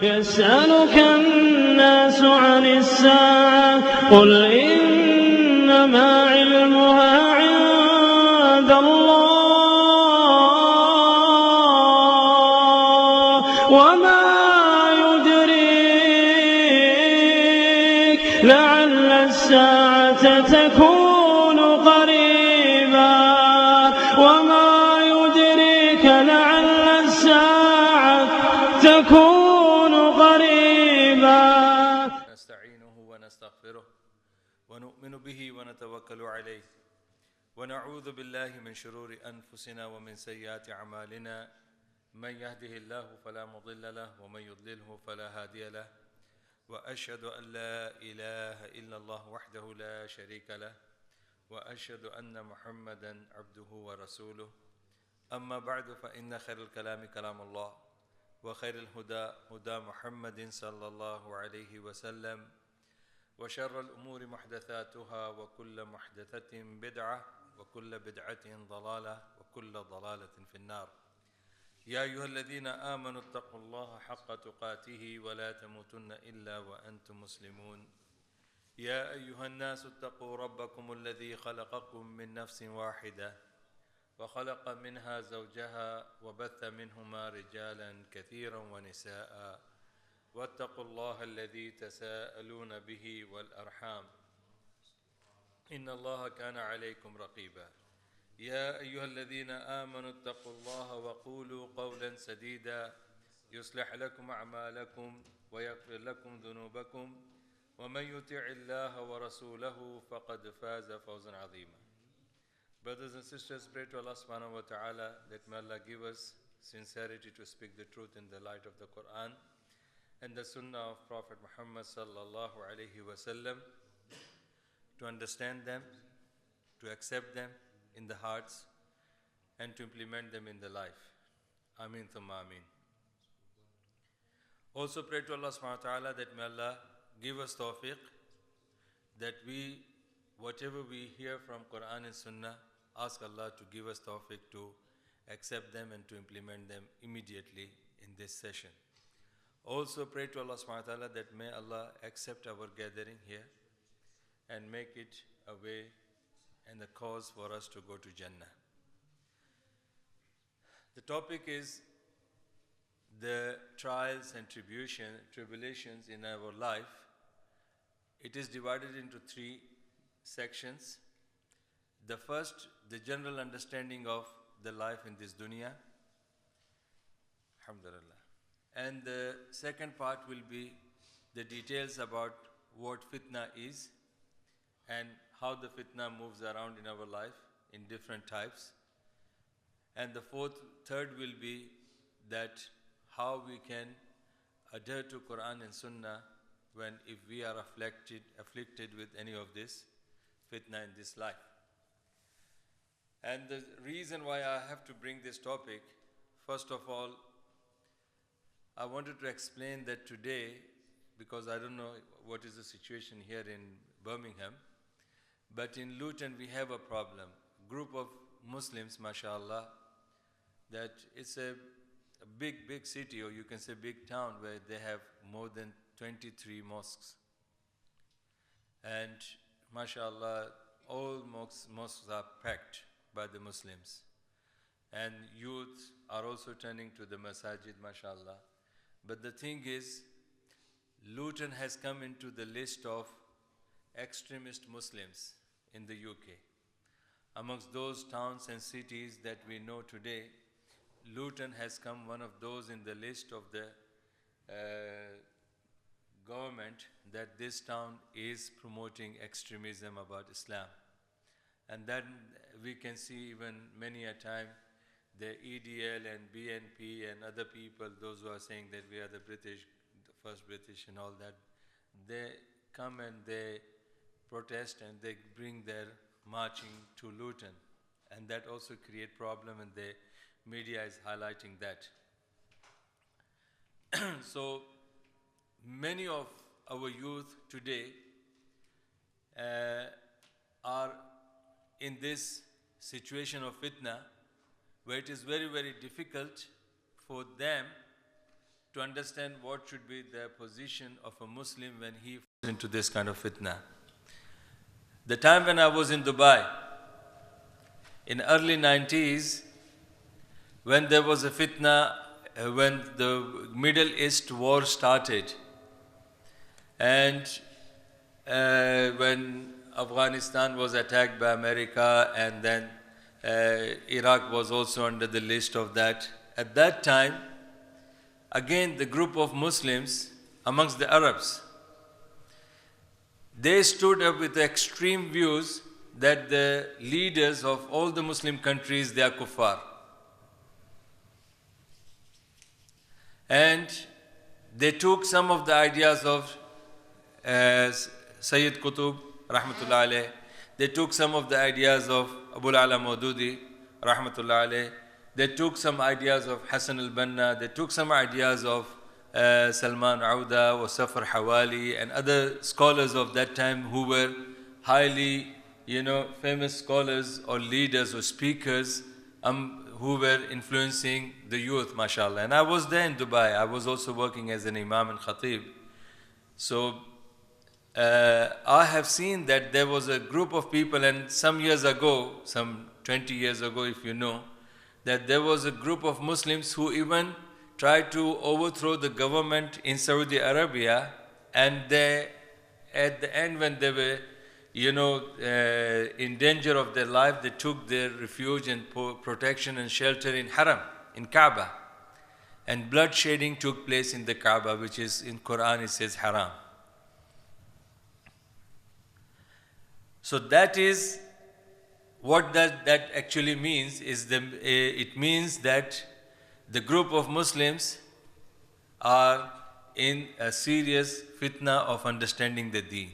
يسألك الناس عن الساعة قل إنما علمها عند الله وما يدريك لعل الساعة تكون قريبا وما يدريك لعل الساعة تكون قريبا. نستعينه ونستغفره ونؤمن به ونتوكل عليه ونعوذ بالله من شرور أنفسنا ومن سيئات أعمالنا من يهده الله فلا مضل له ومن يضلله فلا هادي له وأشهد أن لا إله إلا الله وحده لا شريك له وأشهد أن محمدا عبده ورسوله أما بعد فإن خير الكلام كلام الله وخير الهدى هدى محمد صلى الله عليه وسلم وشر الأمور محدثاتها وكل محدثة بدعة وكل بدعة ضلالة وكل ضلالة في النار. يا أيها الذين آمنوا اتقوا الله حق تقاته ولا تموتن إلا وأنتم مسلمون. يا أيها الناس اتقوا ربكم الذي خلقكم من نفس واحدة وخلق منها زوجها وبث منهما رجالا كثيرا ونساء واتقوا الله الذي تساءلون به والأرحام إن الله كان عليكم رقيبا. يا أيها الذين آمنوا اتقوا الله وقولوا قولا سديدا يصلح لكم أعمالكم ويغفر لكم ذنوبكم ومن يطع الله ورسوله فقد فاز فوزا عظيما. Brothers and sisters, pray to Allah subhanahu wa ta'ala that may Allah give us sincerity to speak the truth in the light of the Quran and the Sunnah of Prophet Muhammad sallallahu alayhi wa sallam, to understand them, to accept them in the hearts, and to implement them in the life. Ameen thumma ameen. Also pray to Allah subhanahu wa ta'ala that may Allah give us tawfiq, that we, whatever we hear from Quran and Sunnah, ask Allah to give us tawfiq to accept them and to implement them immediately in this session. Also pray to Allah subhanahu wa ta'ala that may Allah accept our gathering here and make it a way and a cause for us to go to Jannah. The topic is the trials and tribulations in our life. It is divided into three sections. The first, the general understanding of the life in this dunya. Alhamdulillah. And the second part will be the details about what fitna is and how the fitna moves around in our life in different types. And the third will be that how we can adhere to Quran and Sunnah when if we are afflicted with any of this fitna in this life. And the reason why I have to bring this topic, first of all, I wanted to explain that today, because I don't know what is the situation here in Birmingham, but in Luton we have a problem. Group of Muslims, mashallah, that it's a big city, or you can say big town, where they have more than 23 mosques. And mashallah, all mosques are packed by the Muslims. And youth are also turning to the Masjid, mashallah. But the thing is, Luton has come into the list of extremist Muslims in the UK. Amongst those towns and cities that we know today, Luton has come one of those in the list of the government that this town is promoting extremism about Islam. And then we can see even many a time the EDL and BNP and other people, those who are saying that we are the first British and all that, they come and they protest and they bring their marching to Luton. And that also create problem, and the media is highlighting that. So many of our youth today are in this situation of fitna, where it is very difficult for them to understand what should be the position of a Muslim when he falls into this kind of fitna. The time when I was in Dubai, in early 90s, when there was a fitna, when the Middle East war started, and when Afghanistan was attacked by America, and then Iraq was also under the list of that. At that time, again, the group of Muslims amongst the Arabs, they stood up with extreme views that the leaders of all the Muslim countries, they are kuffar. And they took some of the ideas of Sayyid Qutb, rahmatullah alayh. They took some of the ideas of Abul Ala Maududi, rahmatullah alayh. They took some ideas of Hassan al-Banna. They took some ideas of Salman Auda or Safar Hawali and other scholars of that time who were highly, famous scholars or leaders or speakers who were influencing the youth, mashallah. And I was there in Dubai. I was also working as an imam and khatib. So I have seen that there was a group of people, and some years ago, some 20 years ago, if you know, that there was a group of Muslims who even tried to overthrow the government in Saudi Arabia, and they, at the end when they were, in danger of their life, they took their refuge and protection and shelter in Haram, in Kaaba. And bloodshedding took place in the Kaaba, which is in Quran, it says haram. So that is what that actually means, is it means that the group of Muslims are in a serious fitna of understanding the deen.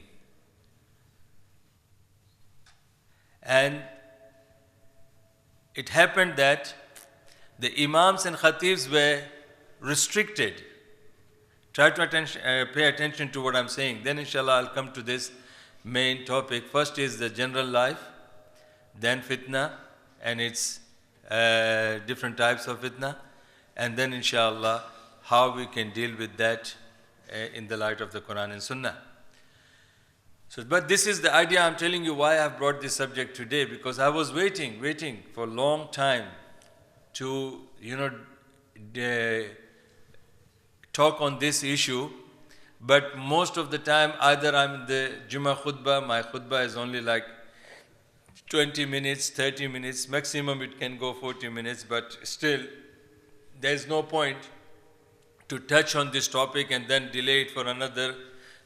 And it happened that the imams and khatibs were restricted. Try to pay attention to what I'm saying. Then inshallah I'll come to this main topic. First is the general life, then fitna and its different types of fitna, and then inshallah how we can deal with that in the light of the Quran and Sunnah. So, but this is the idea. I'm telling you why I've brought this subject today, because I was waiting for a long time to, talk on this issue. But most of the time, either I'm in the Jummah khutbah, my khutbah is only like 20 minutes, 30 minutes, maximum it can go 40 minutes, but still, there's no point to touch on this topic and then delay it for another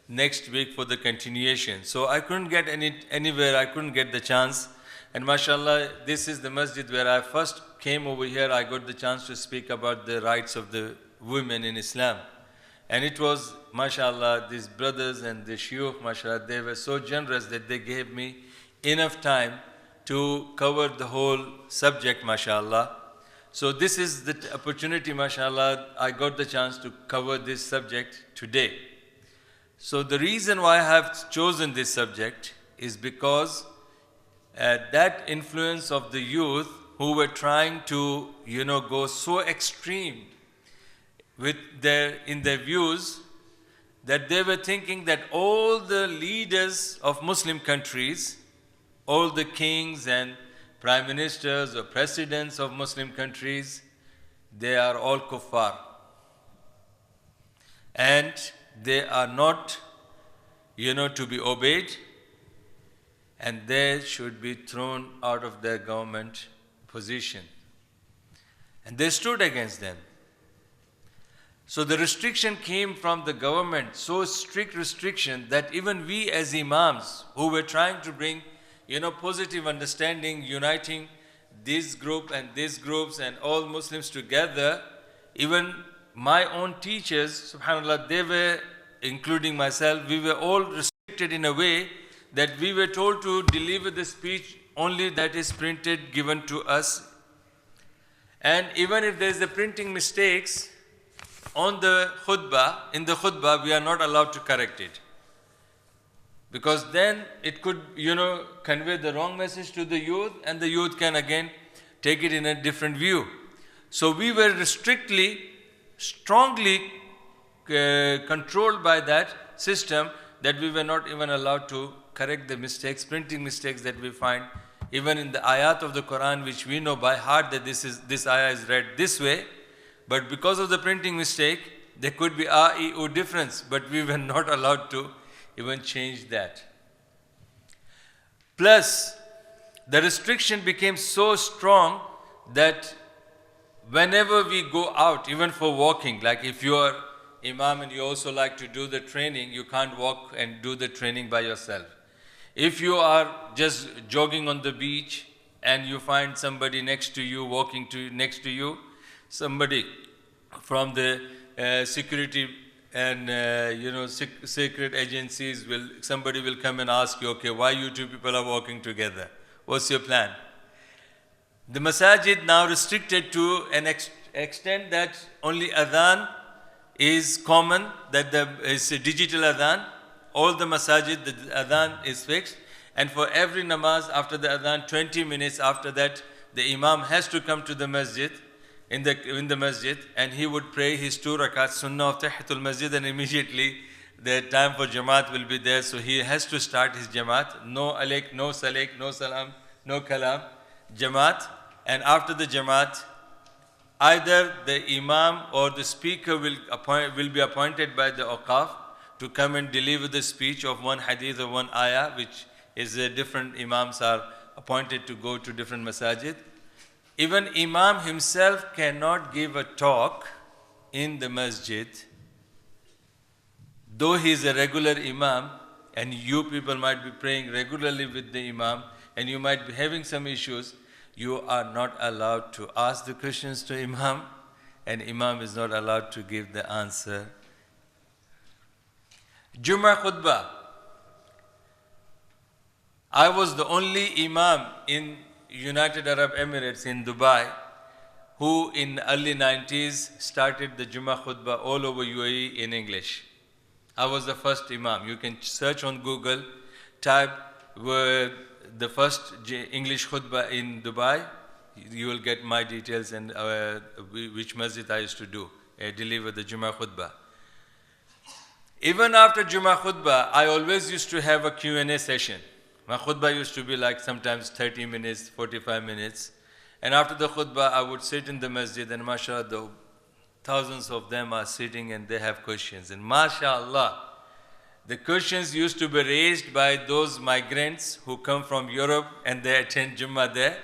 next week for the continuation. So I couldn't get anywhere, I couldn't get the chance. And mashallah, this is the masjid where I first came over here. I got the chance to speak about the rights of the women in Islam. And it was, mashallah, these brothers and the shuyukh, mashallah, they were so generous that they gave me enough time to cover the whole subject, mashallah. So this is the opportunity, mashallah, I got the chance to cover this subject today. So the reason why I have chosen this subject is because that influence of the youth who were trying to, go so extreme in their views, that they were thinking that all the leaders of Muslim countries, all the kings and prime ministers or presidents of Muslim countries, they are all kuffar. And they are not, to be obeyed, and they should be thrown out of their government position. And they stood against them. So the restriction came from the government, so strict restriction that even we as imams who were trying to bring, positive understanding, uniting this group and these groups and all Muslims together, even my own teachers, subhanAllah, they were, including myself, we were all restricted in a way that we were told to deliver the speech only that is printed, given to us. And even if there is the printing mistakes on the khutbah, in the khutbah, we are not allowed to correct it. Because then it could, convey the wrong message to the youth, and the youth can again take it in a different view. So we were strongly controlled by that system that we were not even allowed to correct the mistakes, printing mistakes that we find even in the ayat of the Quran, which we know by heart that this ayah is read this way, but because of the printing mistake, there could be a, e, u difference, but we were not allowed to even change that. Plus, the restriction became so strong that whenever we go out, even for walking, like if you are imam and you also like to do the training, you can't walk and do the training by yourself. If you are just jogging on the beach and you find somebody next to you, walking next to you, somebody from the security and secret agencies somebody will come and ask you, okay, why you two people are walking together? What's your plan? The masajid now restricted to an extent that only adhan is common, that is a digital adhan. All the masajid, the adhan is fixed, and for every namaz after the adhan, 20 minutes after that, the imam has to come to the masjid, in the masjid, and he would pray his 2 rakat sunnah of tahiyatul masjid, and immediately the time for jamaat will be there. So he has to start his jamaat. No alaik, no salik, no salam, no kalam, jamaat. And after the jamaat, either the imam or the speaker will be appointed by the awqaf to come and deliver the speech of one hadith or one ayah, which is different imams are appointed to go to different masajid. Even imam himself cannot give a talk in the masjid. Though he is a regular imam, and you people might be praying regularly with the imam, and you might be having some issues, you are not allowed to ask the questions to imam, and imam is not allowed to give the answer. Jummah khutbah. I was the only imam in United Arab Emirates in Dubai who in early 90s started the Jummah khutbah all over UAE in English. I was the first imam. You can search on Google, type the first English khutbah in Dubai. You will get my details and which masjid I used to deliver the Jummah khutbah. Even after Jummah khutbah, I always used to have a Q&A session. My khutbah used to be like sometimes 30 minutes, 45 minutes. And after the khutbah, I would sit in the masjid, and mashallah, thousands of them are sitting and they have questions. And mashallah, the questions used to be raised by those migrants who come from Europe and they attend Jummah there.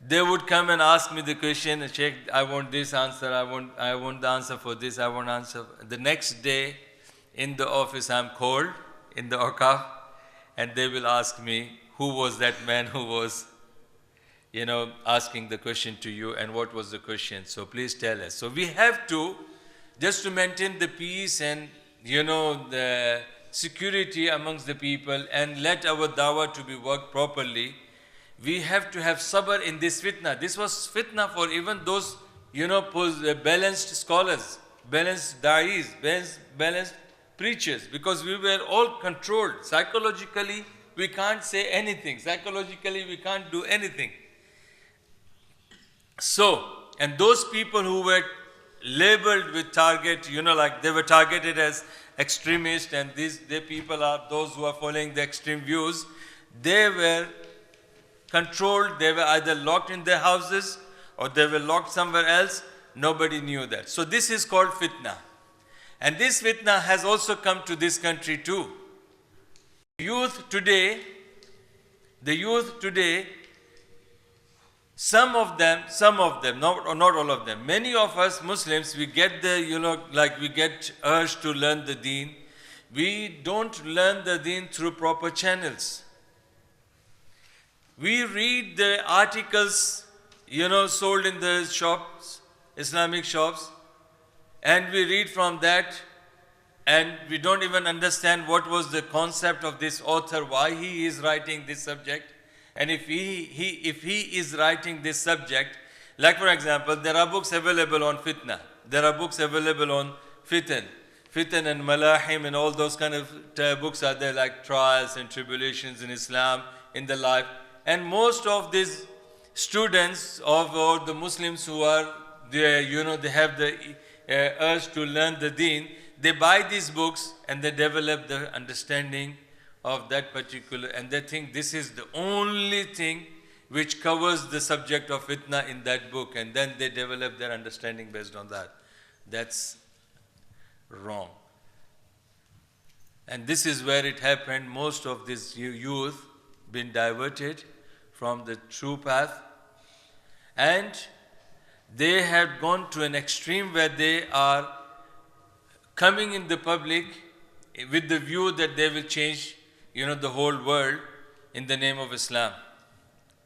They would come and ask me the question, Sheikh, I want this answer, I want the answer for this, I want answer. The next day in the office, I'm called in the awqaf, and they will ask me, who was that man who was, asking the question to you, and what was the question? So please tell us. So we have to, just to maintain the peace and, the security amongst the people and let our dawah to be worked properly, we have to have sabr in this fitna. This was fitna for even those, balanced scholars, balanced da'is, balanced preachers, because we were all controlled. Psychologically, we can't say anything. Psychologically, we can't do anything. So, and those people who were labeled with target, like they were targeted as extremists, and the people are those who are following the extreme views, they were controlled. They were either locked in their houses or they were locked somewhere else. Nobody knew that. So this is called fitna. And this fitna has also come to this country too. The youth today, some of them, not all of them, many of us Muslims, we get we get urged to learn the deen. We don't learn the deen through proper channels. We read the articles, sold in the shops, Islamic shops, and we read from that, and we don't even understand what was the concept of this author, why he is writing this subject. And if he is writing this subject, like for example, there are books available on fitna, there are books available on fitan and malahim, and all those kind of books are there, like trials and tribulations in Islam, in the life. And most of these students or the Muslims who are there, they have the urge to learn the deen, they buy these books and they develop the understanding of that particular, and they think this is the only thing which covers the subject of fitna in that book, and then they develop their understanding based on that. That's wrong. And this is where it happened. Most of this youth been diverted from the true path, and they had gone to an extreme where they are coming in the public with the view that they will change, the whole world in the name of Islam.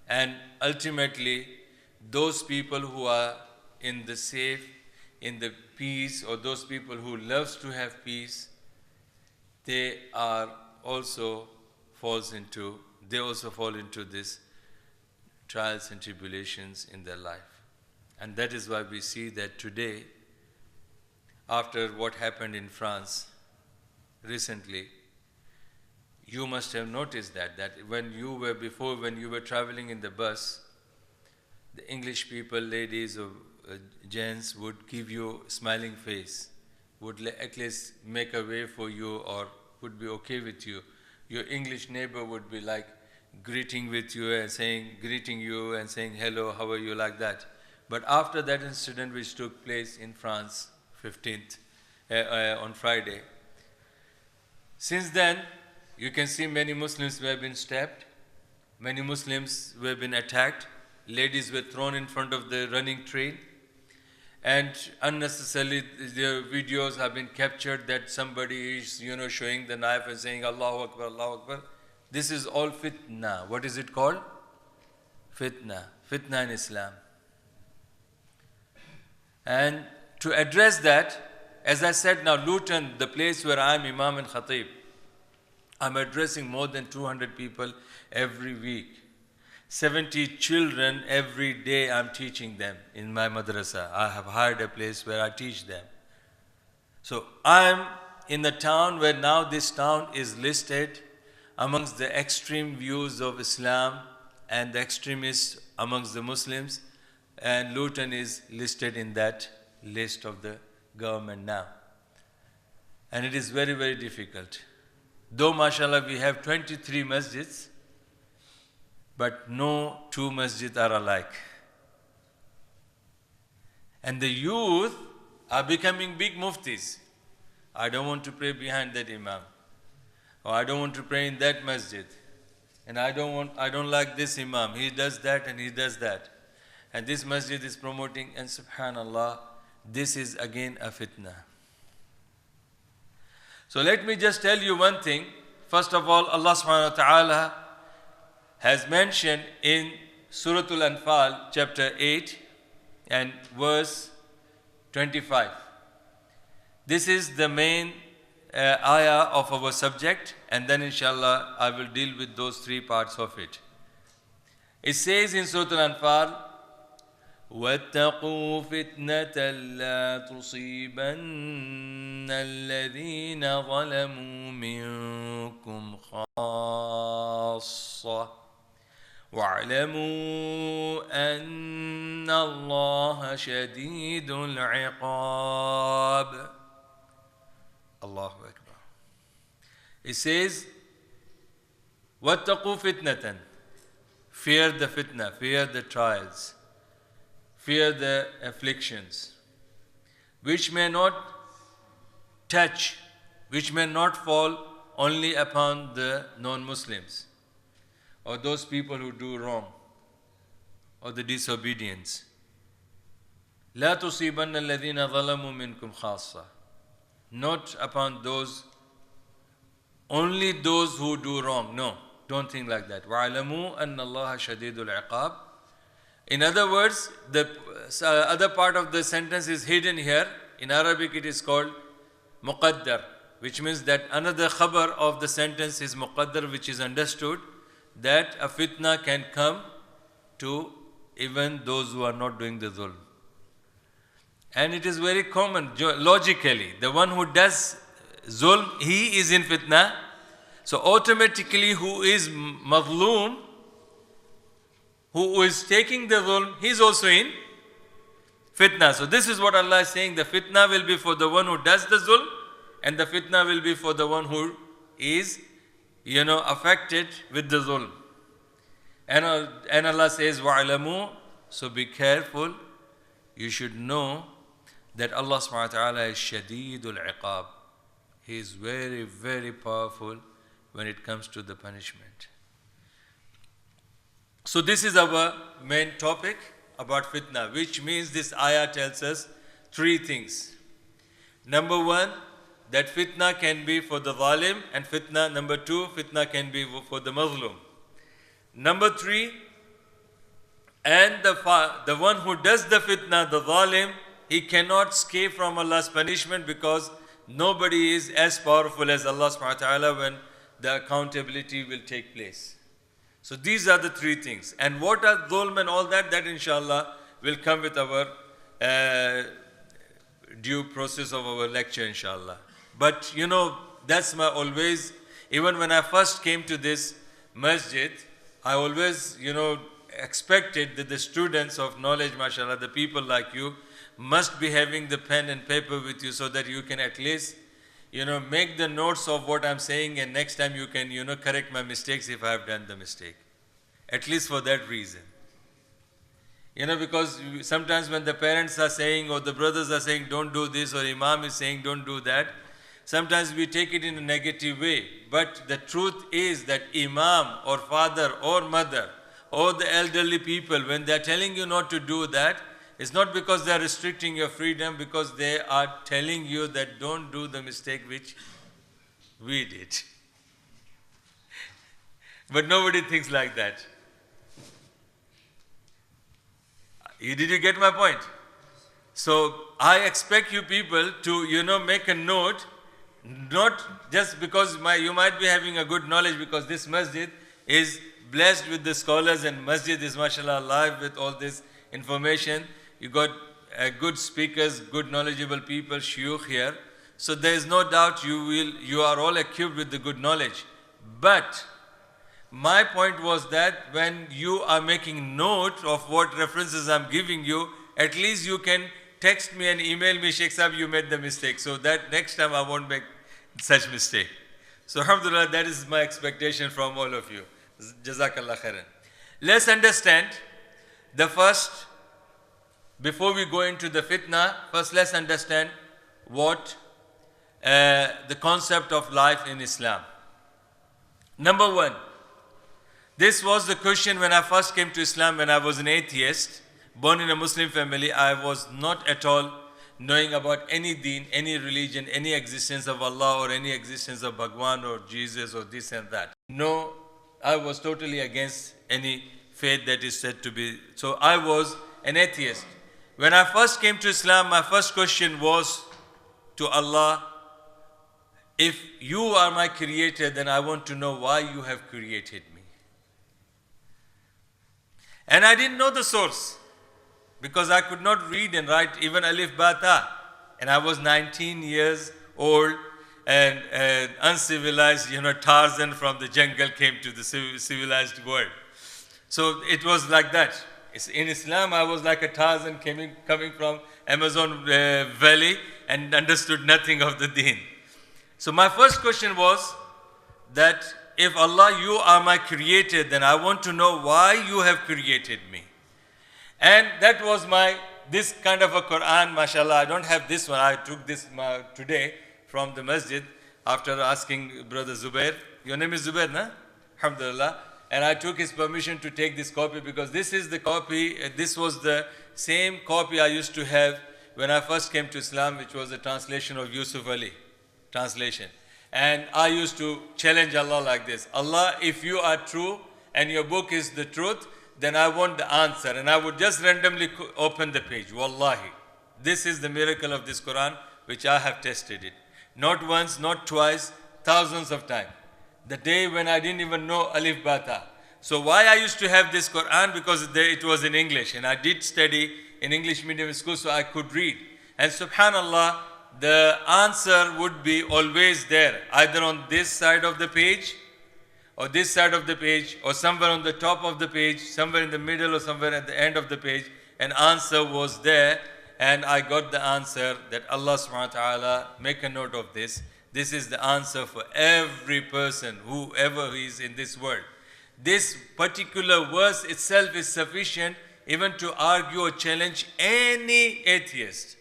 And ultimately, those people who are in the safe, in the peace, or those people who loves to have peace, they also fall into this trials and tribulations in their life. And that is why we see that today, after what happened in France recently, you must have noticed that when you were traveling in the bus, the English people, ladies or gents, would give you a smiling face, would at least make a way for you or would be okay with you. Your English neighbor would be like greeting you and saying hello, how are you, like that. But after that incident which took place in France, 15th, on Friday, since then, you can see many Muslims who have been stabbed, many Muslims who have been attacked, ladies were thrown in front of the running train, and unnecessarily their videos have been captured that somebody is, showing the knife and saying Allahu Akbar, Allahu Akbar. This is all fitna. What is it called? Fitna. Fitna in Islam. And to address that, as I said now, Luton, the place where I am Imam and Khatib, I'm addressing more than 200 people every week. 70 children every day I'm teaching them in my madrasa. I have hired a place where I teach them. So I'm in a town where now this town is listed amongst the extreme views of Islam and the extremists amongst the Muslims, and Luton is listed in that list of the government now. And it is very, very difficult. Though, mashallah, we have 23 masjids, but no two masjids are alike. And the youth are becoming big muftis. I don't want to pray behind that imam. Or I don't want to pray in that masjid. And I don't like this imam. He does that and he does that. And this masjid is promoting, and subhanallah, this is again a fitna. So let me just tell you one thing. First of all, Allah subhanahu wa ta'ala has mentioned in Surah Al-Anfal, chapter 8 and verse 25. This is the main ayah of our subject, and then inshallah I will deal with those three parts of it. It says in Surah Al-Anfal, وَاتَّقُوا فِتْنَةً لَا تُصِيبَنَّ الَّذِينَ ظَلَمُوا مِنْكُمْ خَاصَّةً وَاعْلَمُوا أَنَّ اللَّهَ شَدِيدُ الْعِقَابِ. Allahu Akbar. It says, وَاتَّقُوا فِتْنَةً. Fear the fitna, fear the trials, fear the afflictions, which may not touch, which may not fall only upon the non-Muslims or those people who do wrong or the disobedience. لا تصيبن الذين ظلموا منكم خاصة. Not upon those, only those who do wrong. No, don't think like that. وَعَلَمُوا أَنَّ اللَّهَ شَدِيدُ الْعِقَابِ. In other words, the other part of the sentence is hidden here. In Arabic it is called muqaddar, which means that another khabar of the sentence is muqaddar, which is understood that a fitna can come to even those who are not doing the zulm. And it is very common, logically, the one who does zulm, he is in fitna. So automatically who is mazloom, who is taking the zulm, he is also in fitna. So this is what Allah is saying, the fitna will be for the one who does the zulm, and the fitna will be for the one who is, affected with the zulm. And Allah says, وَعْلَمُوا, so be careful. You should know that Allah subhanahu wa ta'ala is Shadeedul Iqab. He is very, very powerful when it comes to the punishment. So this is our main topic about fitna, which means this ayah tells us three things. Number one, that fitna can be for the zalim, and number two, fitna can be for the Muslim. Number three, and the one who does the fitna, the zalim, he cannot escape from Allah's punishment, because nobody is as powerful as Allah subhanahu wa ta'ala when the accountability will take place. So these are the three things. And what are dhulm and all that inshallah will come with our due process of our lecture, inshallah. But that's my always, even when I first came to this masjid, I always, expected that the students of knowledge, mashallah, the people like you, must be having the pen and paper with you, so that you can at least, make the notes of what I'm saying, and next time you can, correct my mistakes if I have done the mistake. At least for that reason. Because sometimes when the parents are saying, or the brothers are saying, don't do this, or Imam is saying, don't do that, sometimes we take it in a negative way. But the truth is that Imam or father or mother or the elderly people, when they are telling you not to do that, it's not because they are restricting your freedom, because they are telling you that don't do the mistake which we did. But nobody thinks like that. Did you get my point? So I expect you people to, make a note, not just because you might be having a good knowledge, because this masjid is blessed with the scholars, and masjid is, mashallah, alive with all this information. You got good speakers, good knowledgeable people, shuyukh here. So there is no doubt you are all equipped with the good knowledge. But my point was that when you are making note of what references I'm giving you, at least you can text me and email me, Sheikh Sahib, you made the mistake, so that next time I won't make such mistake. So alhamdulillah, that is my expectation from all of you. Jazakallah khairan. Let's understand the first, before we go into the fitna, first let's understand what the concept of life in Islam. Number one, this was the question when I first came to Islam, when I was an atheist, born in a Muslim family. I was not at all knowing about any deen, any religion, any existence of Allah, or any existence of Bhagwan or Jesus or this and that. No, I was totally against any faith that is said to be. So I was an atheist. When I first came to Islam, my first question was to Allah, if you are my creator, then I want to know why you have created me. And I didn't know the source, because I could not read and write even alif ba ta. And I was 19 years old, and uncivilized, Tarzan from the jungle came to the civilized world. So it was like that. In Islam, I was like a Tarzan coming from Amazon Valley and understood nothing of the deen. So my first question was that if Allah, you are my creator, then I want to know why you have created me. And that was this kind of a Quran, mashallah. I don't have this one. I took this today from the masjid after asking Brother Zubair. Your name is Zubair, na? Alhamdulillah. And I took his permission to take this copy, because this is the copy, this was the same copy I used to have when I first came to Islam, which was a translation of Yusuf Ali, translation. And I used to challenge Allah like this: Allah, if you are true and your book is the truth, then I want the answer. And I would just randomly open the page. Wallahi, this is the miracle of this Quran, which I have tested it. Not once, not twice, thousands of times. The day when I didn't even know alif ba ta. So why I used to have this Quran? Because it was in English, and I did study in English medium school, so I could read. And subhanallah, the answer would be always there, either on this side of the page, or this side of the page, or somewhere on the top of the page, somewhere in the middle, or somewhere at the end of the page. An answer was there, and I got the answer that Allah subhanahu wa ta'ala, make a note of this, This is the answer for every person, whoever is in this world. This particular verse itself is sufficient even to argue or challenge any atheist.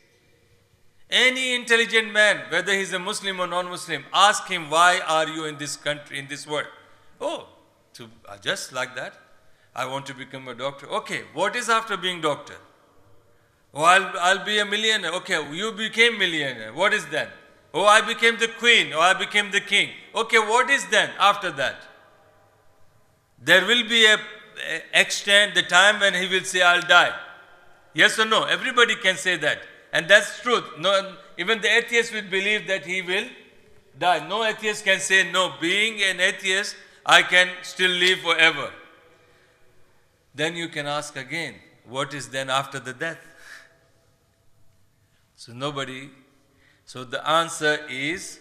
Any intelligent man, whether he's a Muslim or non-Muslim, ask him, why are you in this country, in this world? Oh, just like that. I want to become a doctor. Okay, what is after being doctor? Oh, I'll be a millionaire. Okay, you became millionaire. What is then? Oh, I became the queen. Oh, I became the king. Okay, what is then after that? There will be a extent, the time when he will say, I'll die. Yes or no? Everybody can say that. And that's truth. No, even the atheist will believe that he will die. No atheist can say, no, being an atheist, I can still live forever. Then you can ask again, what is then after the death? So the answer is,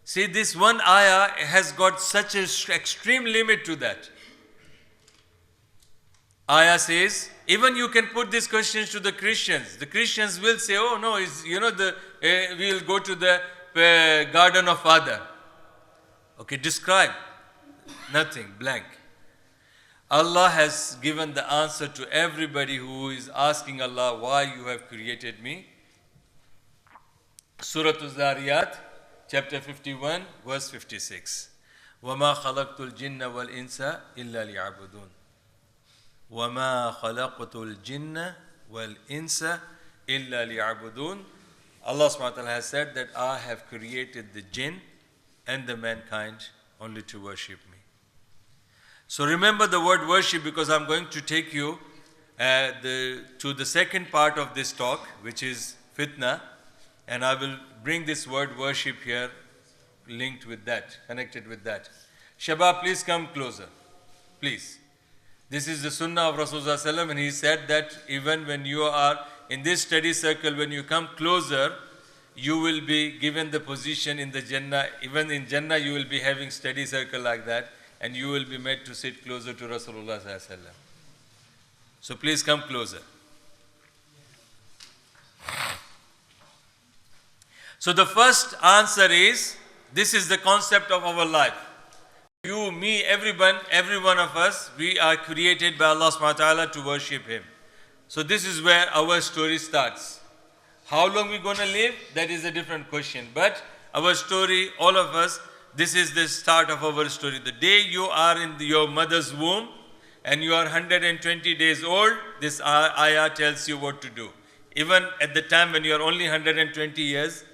see, this one ayah has got such an extreme limit to that. Ayah says, even you can put these questions to the Christians. The Christians will say, oh no, we'll go to the garden of Father. Okay, describe. Nothing, blank. Allah has given the answer to everybody who is asking Allah, why you have created me. Surah Al-Zariyat, chapter 51, verse 56. وَمَا خَلَقْتُ الْجِنَّ وَالْإِنسَ إِلَّا لِيَعْبُدُونَ وَمَا خَلَقْتُ الْجِنَّ وَالْإِنسَ إِلَّا لِيَعْبُدُونَ. Allah subhanahu wa ta'ala has said that I have created the jinn and the mankind only to worship me. So remember the word worship, because I'm going to take you to the second part of this talk, which is fitna, and I will bring this word worship here linked with that, connected with that. Shabab, please come closer. Please. This is the sunnah of Rasulullah, and he said that even when you are in this study circle, when you come closer, you will be given the position in the Jannah. Even in Jannah, you will be having study circle like that, and you will be made to sit closer to Rasulullah. So please come closer. So the first answer is, this is the concept of our life. You, me, everyone, every one of us, we are created by Allah subhanahu wa ta'ala to worship Him. So this is where our story starts. How long we're going to live, that is a different question. But our story, all of us, this is the start of our story. The day you are in your mother's womb and you are 120 days old, this ayah tells you what to do. Even at the time when you are only 120 days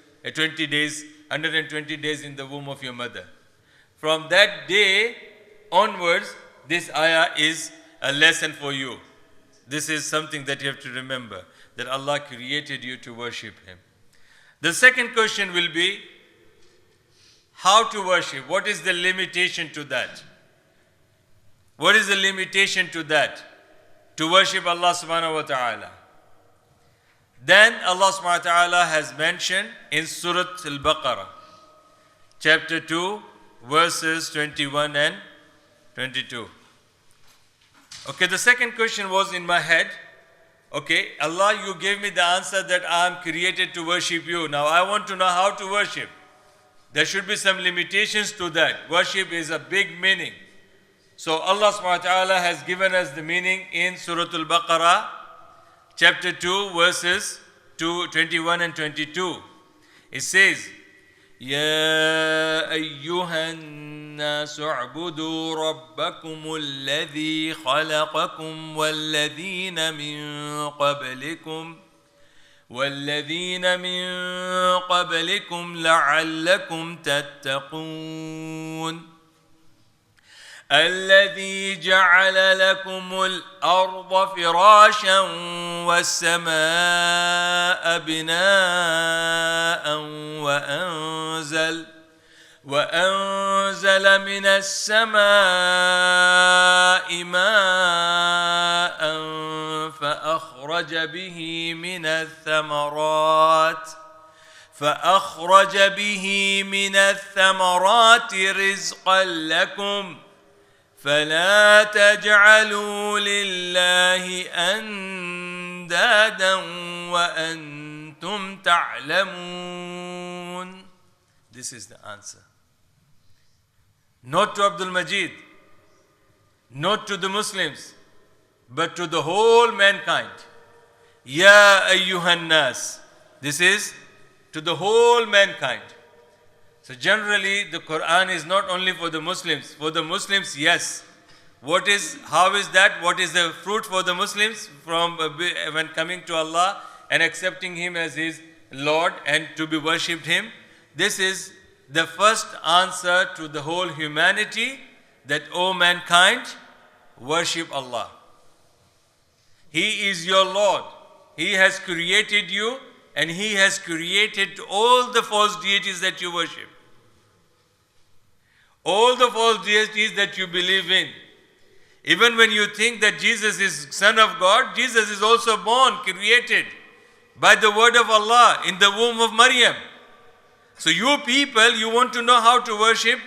in the womb of your mother. From that day onwards, this ayah is a lesson for you. This is something that you have to remember, that Allah created you to worship Him. The second question will be, how to worship? What is the limitation to that? What is the limitation to that? To worship Allah subhanahu wa ta'ala. Then Allah subhanahu wa ta'ala has mentioned in Surah Al-Baqarah, chapter 2, verses 21 and 22. Okay, the second question was in my head. Okay, Allah, you gave me the answer that I am created to worship you. Now I want to know how to worship. There should be some limitations to that. Worship is a big meaning. So Allah subhanahu wa ta'ala has given us the meaning in Surah Al-Baqarah, chapter 2, verses 21 and 22. It says, يا أيها الناس اعبدوا ربكم الذي خلقكم والذين من قبلكم لعلكم تتقون الذي جعل لكم الأرض فراشا والسماء بناء وأنزل من السماء ماء فأخرج به من الثمرات رزقا لكم فلا تجعلوا لله أندادا وأنتم تعلمون. This is the answer. Not to Abdul Majid, not to the Muslims, but to the whole mankind. Ya ayyuhan nas. This is to the whole mankind. So generally, the Quran is not only for the Muslims. For the Muslims, yes. How is that? What is the fruit for the Muslims from when coming to Allah and accepting Him as His Lord and to be worshipped Him? This is the first answer to the whole humanity, that, O mankind, worship Allah. He is your Lord. He has created you, and He has created all the false deities that you worship. All the false deities that you believe in. Even when you think that Jesus is Son of God, Jesus is also born, created by the word of Allah in the womb of Maryam. So you people, you want to know how to worship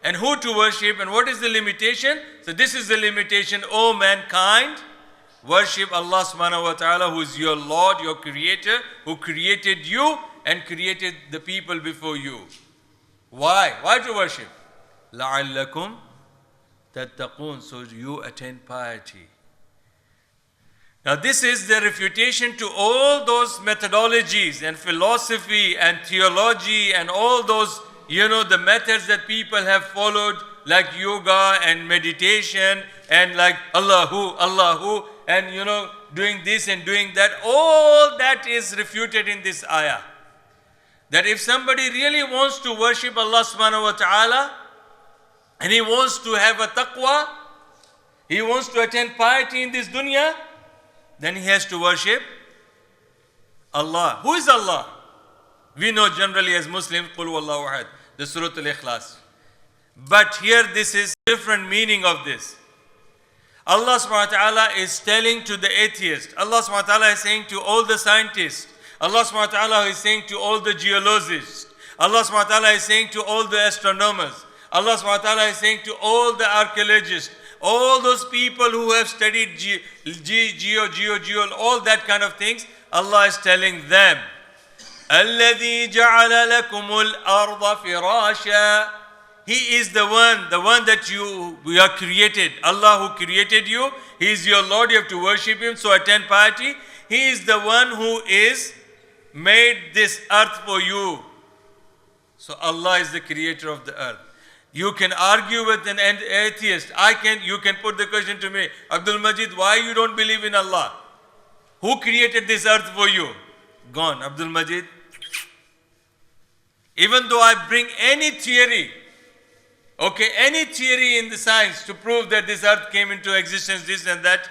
and who to worship and what is the limitation. So this is the limitation, O mankind, worship Allah subhanahu wa ta'ala, who is your Lord, your creator, who created you and created the people before you. Why? Why to worship? لَعَلَّكُمْ تَتَّقُونَ, so you attain piety. Now this is the refutation to all those methodologies and philosophy and theology and all those, the methods that people have followed, like yoga and meditation and like Allahu, and doing this and doing that. All that is refuted in this ayah. That if somebody really wants to worship Allah subhanahu wa ta'ala, and he wants to have a taqwa, he wants to attain piety in this dunya, then he has to worship Allah. Who is Allah? We know generally as Muslims, Qul Wallahu Ahad, the Surah Al-Ikhlas. But here this is different meaning of this. Allah subhanahu wa ta'ala is telling to the atheist. Allah subhanahu wa ta'ala is saying to all the scientists. Allah subhanahu wa ta'ala is saying to all the geologists. Allah subhanahu wa ta'ala is saying to all the astronomers. Allah subhanahu wa ta'ala is saying to all the archaeologists, all those people who have studied geo, all that kind of things, Allah is telling them, الَّذِي جَعَلَ لَكُمُ الْأَرْضَ فِرَاشًا. He is the one that we are created. Allah who created you, He is your Lord, you have to worship Him, so attain piety. He is the one who is made this earth for you. So Allah is the creator of the earth. You can argue with an atheist. You can put the question to me, Abdul Majid, why you don't believe in Allah? Who created this earth for you? Gone, Abdul Majid. Even though I bring any theory, any theory in the science to prove that this earth came into existence, this and that,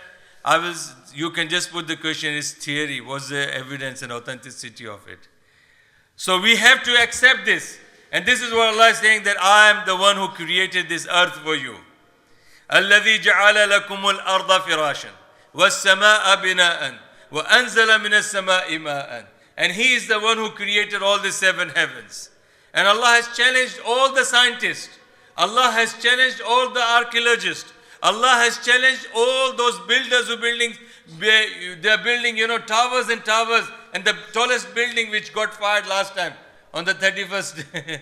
you can just put the question, is theory, what's the evidence and authenticity of it? So we have to accept this. And this is what Allah is saying, that I am the one who created this earth for you. الَّذِي جَعَلَ لَكُمُ الْأَرْضَ فِرَاشًا وَالسَّمَاءَ بِنَاءً وَأَنزَلَ مِنَ السَّمَاءِ مَاءً. And He is the one who created all the seven heavens. And Allah has challenged all the scientists. Allah has challenged all the archaeologists. Allah has challenged all those builders who they're building, towers and towers. And the tallest building which got fired last time, on the 31st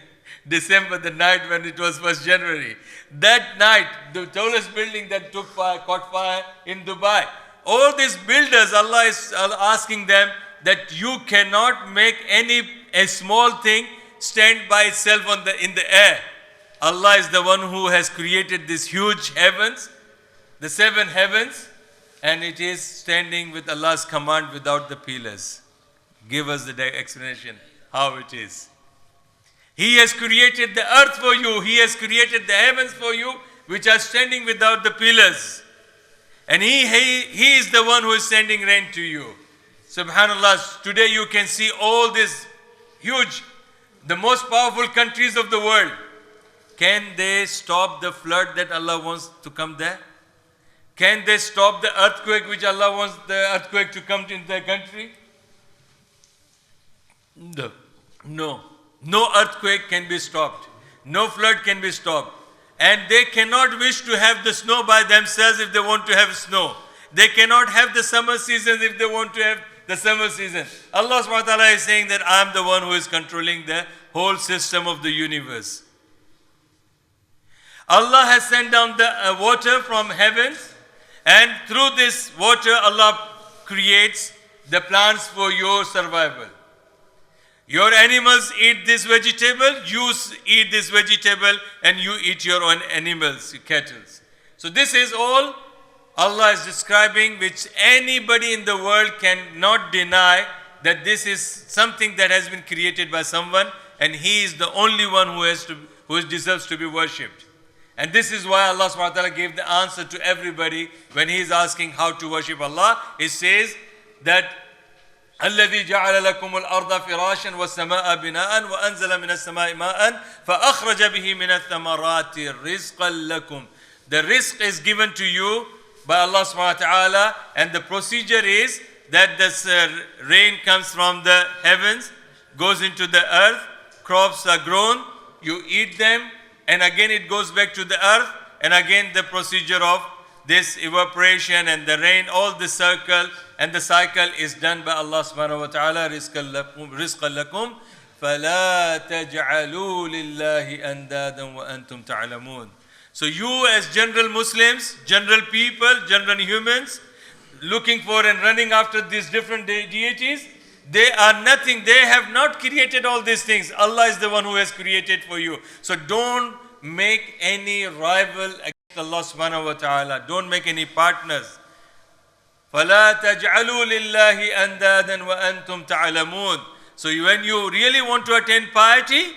December, the night when it was 1st January. That night, the tallest building that caught fire in Dubai. All these builders, Allah is asking them that you cannot make a small thing stand by itself in the air. Allah is the one who has created these huge heavens, the seven heavens, and it is standing with Allah's command without the pillars. Give us the explanation how it is. He has created the earth for you. He has created the heavens for you, which are standing without the pillars. And He is the one who is sending rain to you. Subhanallah, today you can see all these huge, the most powerful countries of the world. Can they stop the flood that Allah wants to come there? Can they stop the earthquake which Allah wants the earthquake to come in their country? No. No earthquake can be stopped. No flood can be stopped. And they cannot wish to have the snow by themselves if they want to have snow. They cannot have the summer seasons if they want to have the summer season. Allah subhanahu wa ta'ala is saying that I am the one who is controlling the whole system of the universe. Allah has sent down the water from heavens, and through this water Allah creates the plants for your survival. Your animals eat this vegetable, you eat this vegetable, and you eat your own animals, your cattle. So this is all Allah is describing, which anybody in the world cannot deny that this is something that has been created by someone, and He is the only one who deserves to be worshipped. And this is why Allah subhanahu wa ta'ala gave the answer to everybody when He is asking how to worship Allah. He says that الذي جعل لكم الأرض فراشا والسماء بناء وأنزل من السماء ماء فأخرج به من الثمرات رزقا لكم. The rizq is given to you by Allah subhanahu wa ta'ala, and the procedure is that this rain comes from the heavens, goes into the earth, crops are grown, you eat them, and again it goes back to the earth, and again the procedure of this evaporation and the rain, all the circle and the cycle is done by Allah subhanahu wa ta'ala. rizqan lakum fala taj'alu lillahi andadan wa antum ta'lamun. So you as general Muslims, general people, general humans, looking for and running after these different deities, they are nothing. They have not created all these things. Allah is the one who has created for you. So don't make any rival against Allah subhanahu wa ta'ala. Don't make any partners. فَلَا تَجْعَلُوا لِلَّهِ أَنْدَادًا وَأَنْتُمْ تَعْلَمُونَ. So when you really want to attain piety,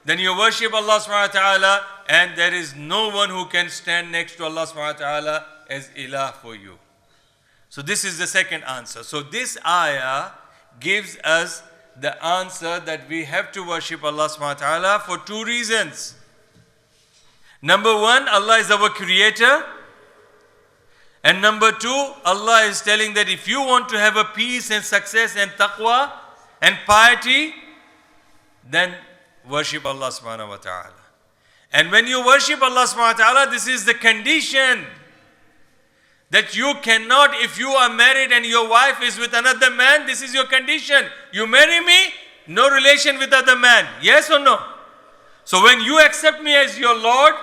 then you worship Allah subhanahu wa ta'ala, and there is no one who can stand next to Allah subhanahu wa ta'ala as ilah for you. So this is the second answer. So this ayah gives us the answer that we have to worship Allah subhanahu wa ta'ala for two reasons. Number one, Allah is our creator. And number two, Allah is telling that if you want to have a peace and success and taqwa and piety, then worship Allah subhanahu wa ta'ala. And when you worship Allah subhanahu wa ta'ala, this is the condition that you cannot, if you are married and your wife is with another man, this is your condition. You marry me, no relation with other man. Yes or no? So when you accept me as your Lord,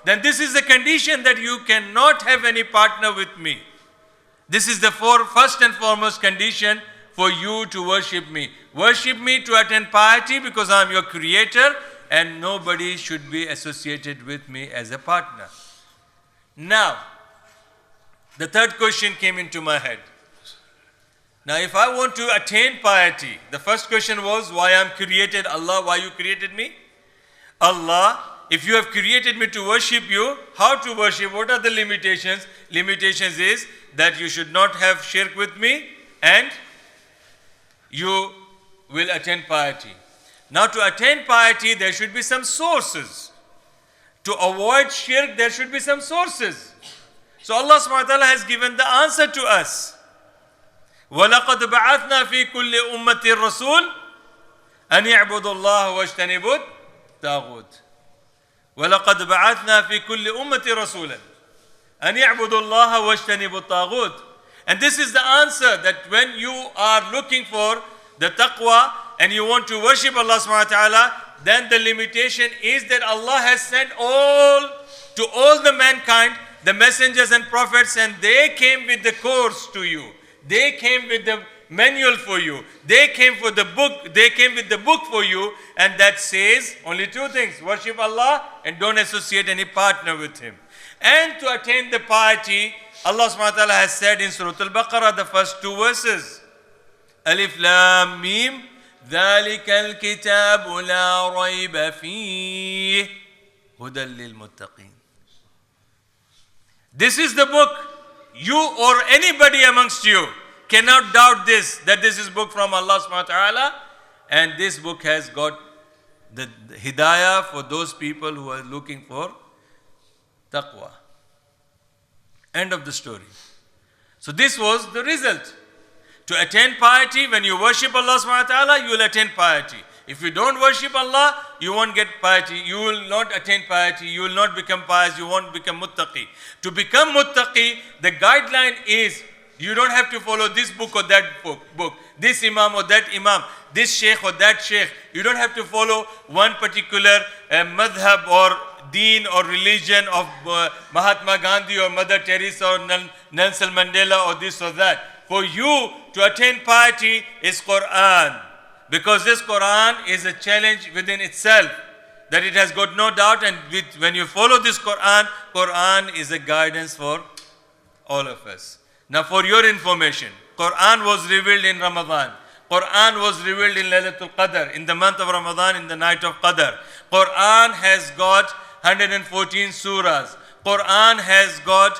then this is the condition that you cannot have any partner with me. This is the first and foremost condition for you to worship me. Worship me to attain piety because I am your creator, and nobody should be associated with me as a partner. Now, the third question came into my head. Now, if I want to attain piety, the first question was, why I am created? Allah, why you created me? Allah, if you have created me to worship you, how to worship? What are the limitations? Limitations is that you should not have shirk with me, and you will attain piety. Now, to attain piety, there should be some sources. To avoid shirk, there should be some sources. So Allah subhanahu wa ta'ala has given the answer to us. وَلَقَدْ بَعَثْنَا فِي كُلِّ أُمَّةٍ رَسُولٍ أَنْ يَعْبُدُوا اللَّهَ وَاجْتَنِبُوا الطَّاغُوتَ. وَلَقَدْ بَعَثْنَا فِي كُلِّ أُمَّةٍ رَسُولًا أَنْ يَعْبُدُوا اللَّهَ وَاجْتَنِبُوا الطَّاغُوتَ. And this is the answer, that when you are looking for the taqwa and you want to worship Allah subhanahu wa ta'ala, then the limitation is that Allah has sent to all the mankind, the messengers and prophets, and they came with the course to you. They came with the manual for you. They came with the book for you, and that says only two things: worship Allah and don't associate any partner with Him. And to attain the piety, Allah subhanahu wa ta'ala has said in Surah Al-Baqarah, the first two verses, Alif Lam Mim, ذَلِكَ الْكِتَابُ لَا رَيْبَ فِيهِ هُدًى لِلْمُتَّقِينَ. This is the book. You or anybody amongst you cannot doubt this, that this is book from Allah subhanahu wa ta'ala, and this book has got the hidayah for those people who are looking for taqwa. End of the story. So this was the result. To attain piety, when you worship Allah subhanahu wa ta'ala, you will attain piety. If you don't worship Allah, you won't get piety. You will not attain piety. You will not become pious. You won't become muttaqi. To become muttaqi, the guideline is You don't have to follow this book or that book, this imam or that imam, this sheikh or that sheikh. You don't have to follow one particular madhab or deen or religion of Mahatma Gandhi or Mother Teresa or Nelson Mandela or this or that. For you to attain piety is Quran. Because this Quran is a challenge within itself. That it has got no doubt, and when you follow this Quran, Quran is a guidance for all of us. Now for your information, Quran was revealed in Ramadan. Quran was revealed in Laylatul Qadr, in the month of Ramadan, in the night of Qadr. Quran has got 114 surahs. Quran has got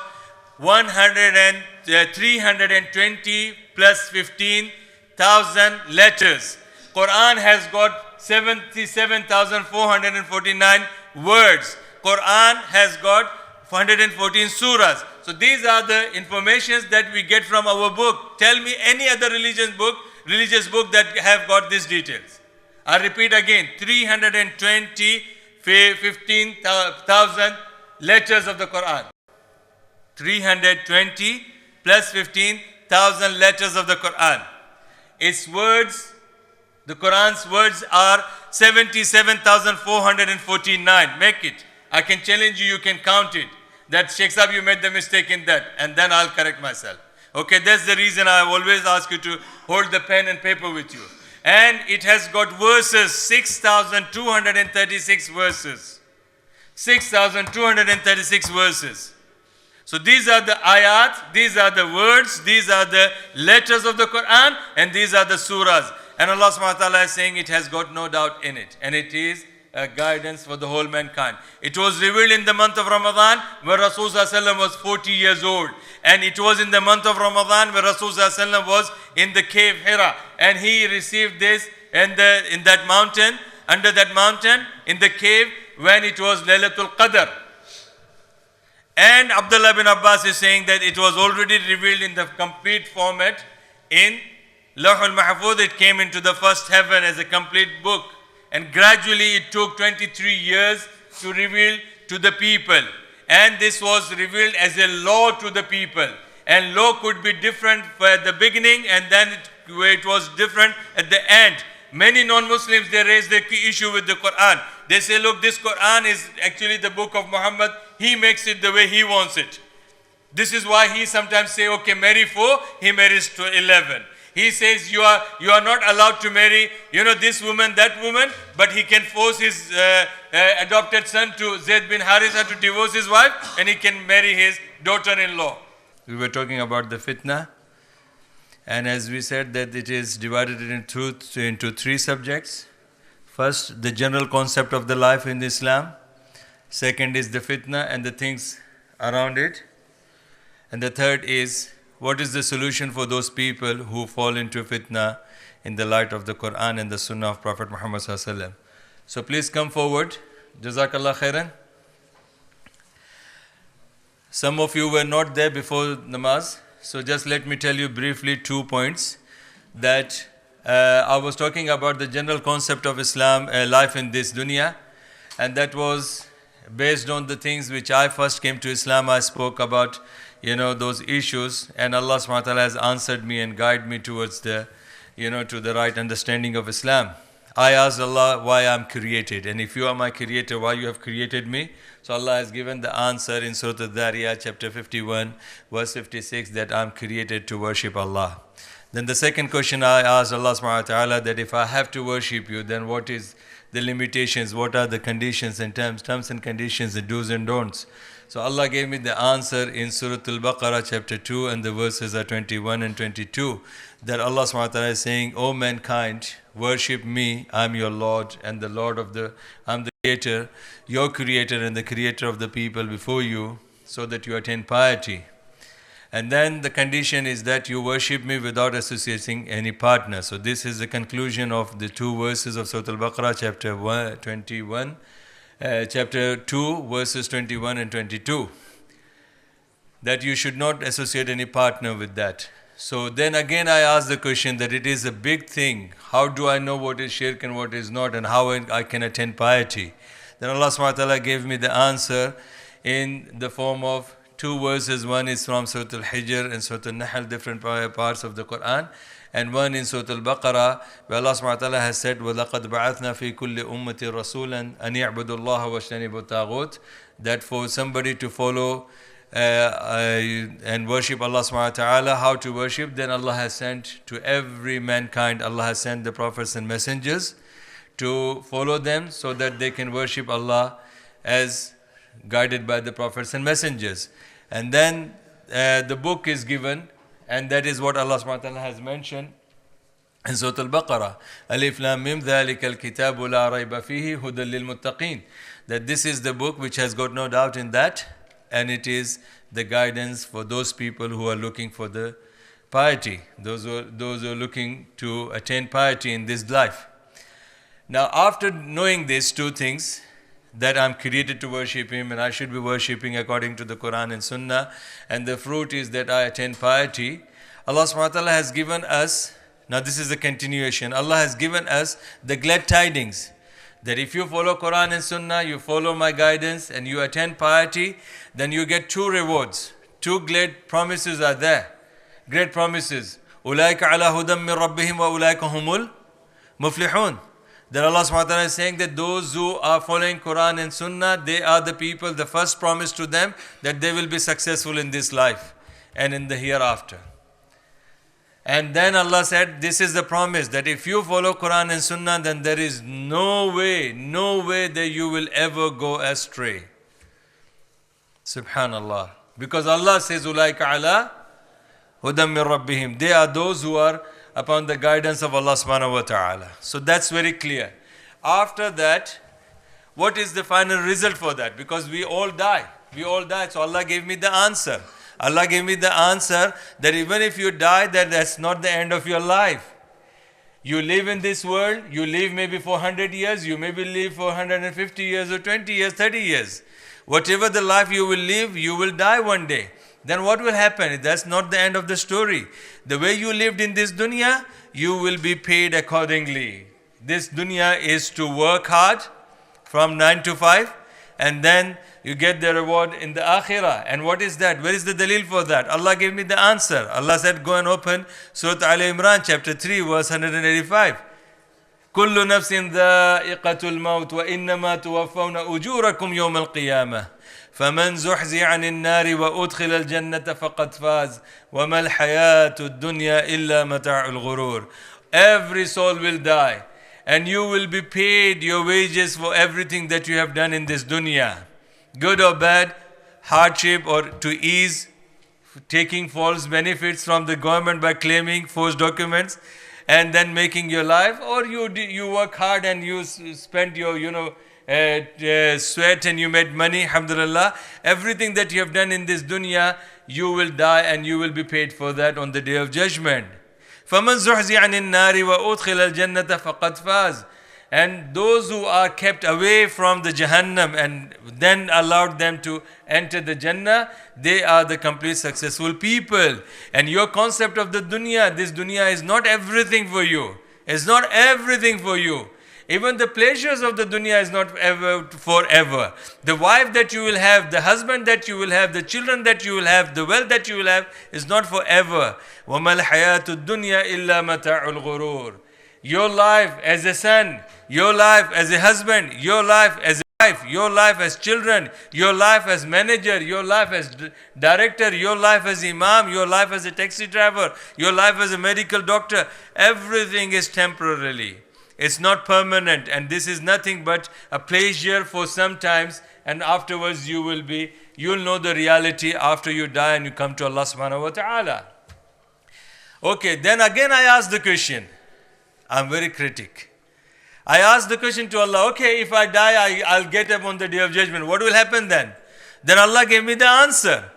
320 plus 15,000 letters. Quran has got 77,449 words. Quran has got 114 surahs. So these are the informations that we get from our book. Tell me any other religious book that have got these details. I repeat again, 15,000 letters of the Quran. 320 plus 15,000 letters of the Quran. Its words, the Quran's words are 77,449. Make it. I can challenge you, you can count it. That Sheikh Sahib, you made the mistake in that, and then I'll correct myself. Okay, that's the reason I always ask you to hold the pen and paper with you. And it has got verses, 6,236 verses. 6,236 verses. So these are the ayat, these are the words, these are the letters of the Quran, and these are the surahs. And Allah subhanahu wa ta'ala is saying it has got no doubt in it. And it is a guidance for the whole mankind. It was revealed in the month of Ramadan where Rasulullah was 40 years old. And it was in the month of Ramadan where Rasulullah was in the cave Hira. And he received this in that mountain, under that mountain, in the cave, when it was Laylatul Qadr. And Abdullah bin Abbas is saying that it was already revealed in the complete format in Lawhul Mahfuz. It came into the first heaven as a complete book. And gradually it took 23 years to reveal to the people. And this was revealed as a law to the people. And law could be different at the beginning, and then it was different at the end. Many non-Muslims, they raise the issue with the Quran. They say, look, this Quran is actually the book of Muhammad. He makes it the way he wants it. This is why he sometimes say, okay, marry 4, he marries to 11. He says you are not allowed to marry, this woman, that woman, but he can force his adopted son to Zayd bin Haritha to divorce his wife, and he can marry his daughter-in-law. We were talking about the fitna, and as we said that it is divided into 3 subjects. First, the general concept of the life in Islam. Second is the fitna and the things around it. And the third is, what is the solution for those people who fall into fitna in the light of the Quran and the Sunnah of Prophet Muhammad sallallahu alaihi wasallam? So please come forward. Jazakallah khairan. Some of you were not there before namaz, so just let me tell you briefly 2 points. That I was talking about the general concept of Islam, life in this dunya, and that was based on the things which I first came to Islam. I spoke about those issues, and Allah subhanahu wa ta'ala has answered me and guided me towards the, to the right understanding of Islam. I asked Allah why I'm created, and if you are my creator, why you have created me? So Allah has given the answer in Surah Al-Dhariyat, chapter 51, verse 56, that I'm created to worship Allah. Then the second question I asked Allah subhanahu wa ta'ala, that if I have to worship you, then what is the limitations, what are the conditions and terms and conditions, the do's and don'ts? So Allah gave me the answer in Surah Al-Baqarah chapter 2, and the verses are 21 and 22, that Allah subhanahu wa ta'ala is saying, O mankind, worship me, I'm your Lord, and the Lord I'm the Creator, your Creator and the Creator of the people before you, so that you attain piety. And then the condition is that you worship me without associating any partner. So this is the conclusion of the 2 verses of Surah Al-Baqarah chapter 21. Chapter 2, verses 21 and 22, that you should not associate any partner with that. So then again I asked the question that it is a big thing. How do I know what is shirk and what is not, and how I can attain piety? Then Allah subhanahu wa ta'ala gave me the answer in the form of two verses. One is from Surah Al-Hijr and Surah Al-Nahl, different parts of the Quran. And one in Surah Al-Baqarah, where Allah subhanahu wa ta'ala has said, وَلَقَدْ بَعَثْنَا فِي كُلِّ أُمَّةٍ رَسُولًا أَنْ يَعْبُدُوا اللَّهَ وَاجْتَنِبُوا الطَّاغُوتَ. That for somebody to follow and worship Allah subhanahu wa ta'ala, how to worship, then Allah has sent to every mankind, Allah has sent the prophets and messengers to follow them so that they can worship Allah as guided by the prophets and messengers. And then the book is given, and that is what Allah subhanahu wa ta'ala has mentioned in Surah Al-Baqarah. Alif Lam Mim Dhalikal Kitabu La Rayba Fihi Hudan Lil Muttaqin. That this is the book which has got no doubt in that, and it is the guidance for those people who are looking for the piety, those who are looking to attain piety in this life. Now, after knowing these two things, that I'm created to worship Him and I should be worshipping according to the Quran and Sunnah, and the fruit is that I attain piety, Allah subhanahu wa ta'ala has given us, now this is the continuation, Allah has given us the glad tidings that if you follow Quran and Sunnah, you follow my guidance and you attain piety, then you get two rewards. Two glad promises are there. Great promises. أُولَٰئِكَ عَلَىٰ هُدًى مِّن رَبِّهِمْ وَأُولَٰئِكَ هُمُ الْمُفْلِحُونَ. That Allah subhanahu wa ta'ala is saying that those who are following Quran and Sunnah, they are the people, the first promise to them that they will be successful in this life and in the hereafter. And then Allah said, this is the promise that if you follow Quran and Sunnah, then there is no way that you will ever go astray. Subhanallah. Because Allah says, أُولَٰئِكَ عَلَىٰ هُدًى مِّن رَبِّهِمْ. They are those who are upon the guidance of Allah subhanahu wa ta'ala. So that's very clear. After that, what is the final result for that? Because we all die. We all die. So Allah gave me the answer. Allah gave me the answer that even if you die, that's not the end of your life. You live in this world, you live maybe for 100 years, you maybe live for 150 years or 20 years, 30 years. Whatever the life you will live, you will die one day. Then what will happen? That's not the end of the story. The way you lived in this dunya, you will be paid accordingly. This dunya is to work hard from 9 to 5, and then you get the reward in the akhirah. And what is that? Where is the dalil for that? Allah gave me the answer. Allah said, go and open Surah Al-Imran chapter 3 verse 185. كُلُّ نَفْسٍ ذَائِقَةُ الْمَوْتِ وَإِنَّمَا تُوَفَّوْنَ أُجُورَكُمْ يَوْمَ الْقِيَامَةِ فَمَنْ زُحْزِحَ عَنِ النَّارِ وَأُدْخِلَ الْجَنَّةَ فَقَدْ فَازَ وَمَا الْحَيَاةُ الدُّنْيَا إِلَّا مَتَاعُ الْغُرُورِ. Every soul will die, and you will be paid your wages for everything that you have done in this dunya. Good or bad, hardship or to ease, taking false benefits from the government by claiming false documents and then making your life, or you work hard and you spend your sweat and you made money, alhamdulillah. Everything that you have done in this dunya, you will die and you will be paid for that on the day of judgment. فَمَنْ زُحْزِحَ عَنِ النَّارِ وَأُدْخِلَ الْجَنَّةَ فَقَدْ فَازَ. And those who are kept away from the Jahannam and then allowed them to enter the Jannah, they are the complete successful people. And your concept of the dunya, this dunya is not everything for you. It's not everything for you. Even the pleasures of the dunya is not ever forever. The wife that you will have, the husband that you will have, the children that you will have, the wealth that you will have is not forever. وَمَا الْحَيَاةُ الدُّنْيَا إِلَّا مَتَاعُ الْغُرُورِ. Your life as a son, your life as a husband, your life as a wife, your life as children, your life as manager, your life as director, your life as imam, your life as a taxi driver, your life as a medical doctor, everything is temporarily. It's not permanent, and this is nothing but a pleasure for some times, and afterwards you'll know the reality after you die and you come to Allah subhanahu wa ta'ala. Okay, then again I ask the question. I'm very critic. I asked the question to Allah, okay, if I die, I'll get up on the day of judgment. What will happen then? Then Allah gave me the answer.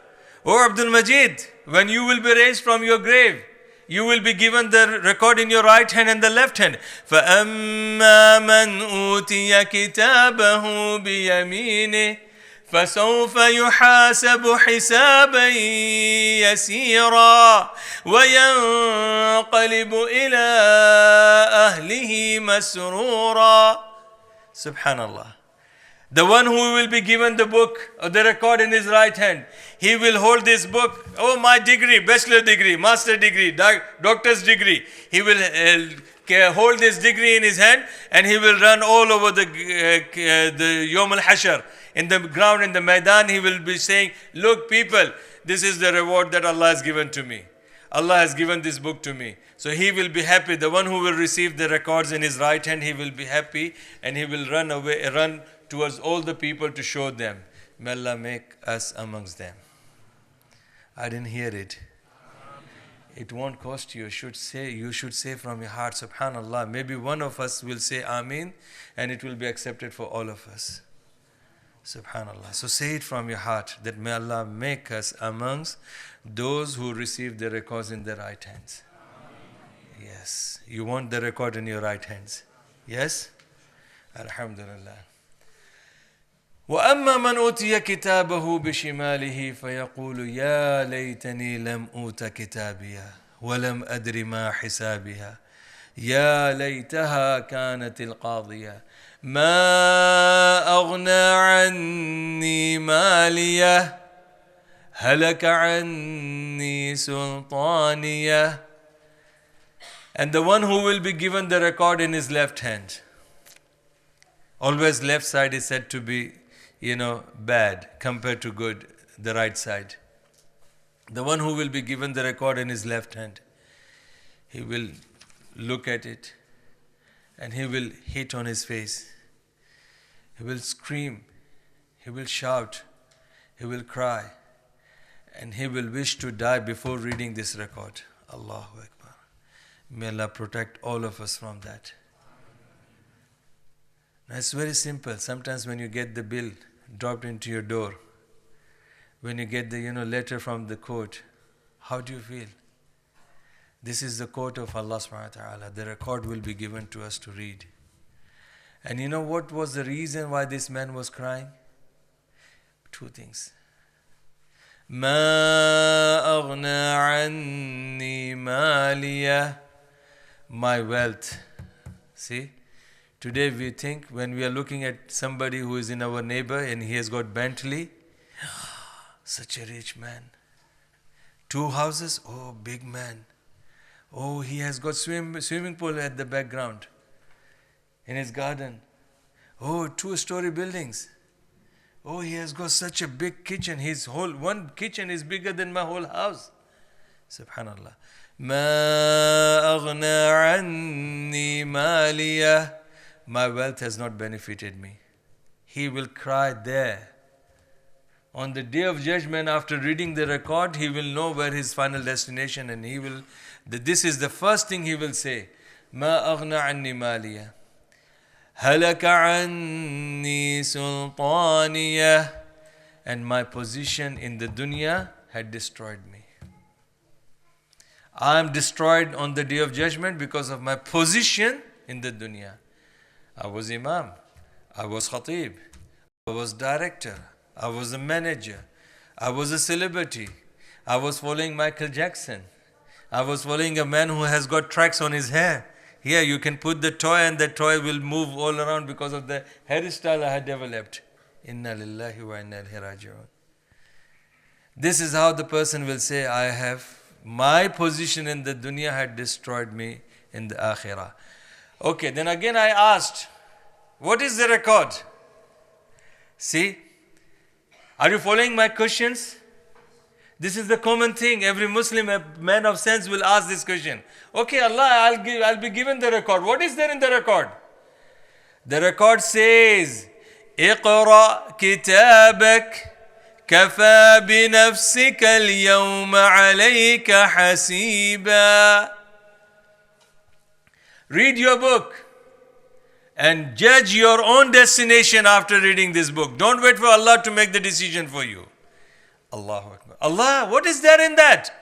Oh Abdul Majid, when you will be raised from your grave, you will be given the record in your right hand and the left hand. فَأَمَّا مَنْ أُوتِيَ كِتَابَهُ بِيَمِينِهِ فسوف يحاسب حسابا يسيرا وينقلب إلى أهله مسرورا. Subhanallah. The one who will be given the book or the record in his right hand, he will hold this book. Oh, my degree, bachelor degree, master degree, doctor's degree. He will hold this degree in his hand and he will run all over the Yom al-Hashar. In the ground, in the Maidan, he will be saying, look people, this is the reward that Allah has given to me. Allah has given this book to me. So he will be happy. The one who will receive the records in his right hand, he will be happy and he will run towards all the people to show them. May Allah make us amongst them. I didn't hear it. It won't cost you. You should say from your heart, Subhanallah. Maybe one of us will say Ameen and it will be accepted for all of us. Subhanallah. So say it from your heart that may Allah make us amongst those who receive the records in their right hands. Yes. You want the record in your right hands. Yes? Alhamdulillah. وَأَمَّا مَنْ أُوتِيَ كِتَابَهُ بِشِمَالِهِ فَيَقُولُ يَا لَيْتَنِي لَمْ أُوتَ كِتَابِيَهْ وَلَمْ أَدْرِ مَا حِسَابِهَا يَا لَيْتَهَا كَانَتِ الْقَاضِيَةَ مَا أَغْنَى عَنِّي مَالِيَهْ هَلَكَ عَنِّي سُلْطَانِيَهْ. And the one who will be given the record in his left hand. Always left side is said to be, bad compared to good, the right side. The one who will be given the record in his left hand, he will look at it and he will hit on his face. He will scream, he will shout, he will cry, and he will wish to die before reading this record. Allahu Akbar. May Allah protect all of us from that. Now it's very simple. Sometimes when you get the bill dropped into your door, when you get the letter from the court, how do you feel? This is the court of Allah subhanahu wa ta'ala. The record will be given to us to read. And you know what was the reason why this man was crying? Two things. مَا أَغْنَى عَنِّي مَالِيَهْ. My wealth. See? Today we think when we are looking at somebody who is in our neighbor and he has got Bentley, such a rich man. 2 houses, oh, big man. Oh, he has got swimming pool at the background in his garden. Oh, 2-story buildings. Oh, he has got such a big kitchen. His whole one kitchen is bigger than my whole house. Subhanallah. مَا أَغْنَى عَنِّي مَالِيَهْ. My wealth has not benefited me. He will cry there. On the day of judgment, after reading the record, he will know where his final destination, and this is the first thing he will say. مَا أَغْنَى عَنِّي مَالِيَهْ هَلَكَ عَنِّي سُلْطَانِيَهْ. And my position in the dunya had destroyed me. I am destroyed on the day of judgment because of my position in the dunya. I was imam, I was khatib, I was director, I was a manager, I was a celebrity, I was following Michael Jackson, I was following a man who has got tracks on his hair. Here you can put the toy and the toy will move all around because of the hairstyle I had developed. Inna lillahi wa inna ilaihi raji'un. This is how the person will say, my position in the dunya had destroyed me in the akhirah. Okay, then again I asked, what is the record? See, are you following my questions? This is the common thing. Every Muslim, a man of sense will ask this question. Okay, Allah, I'll be given the record. What is there in the record? The record says, اقرأ كتابك كفى بنفسك اليوم عليك حسيبا. Read your book and judge your own destination after reading this book. Don't wait for Allah to make the decision for you. Allahu Akbar. Allah, what is there in that?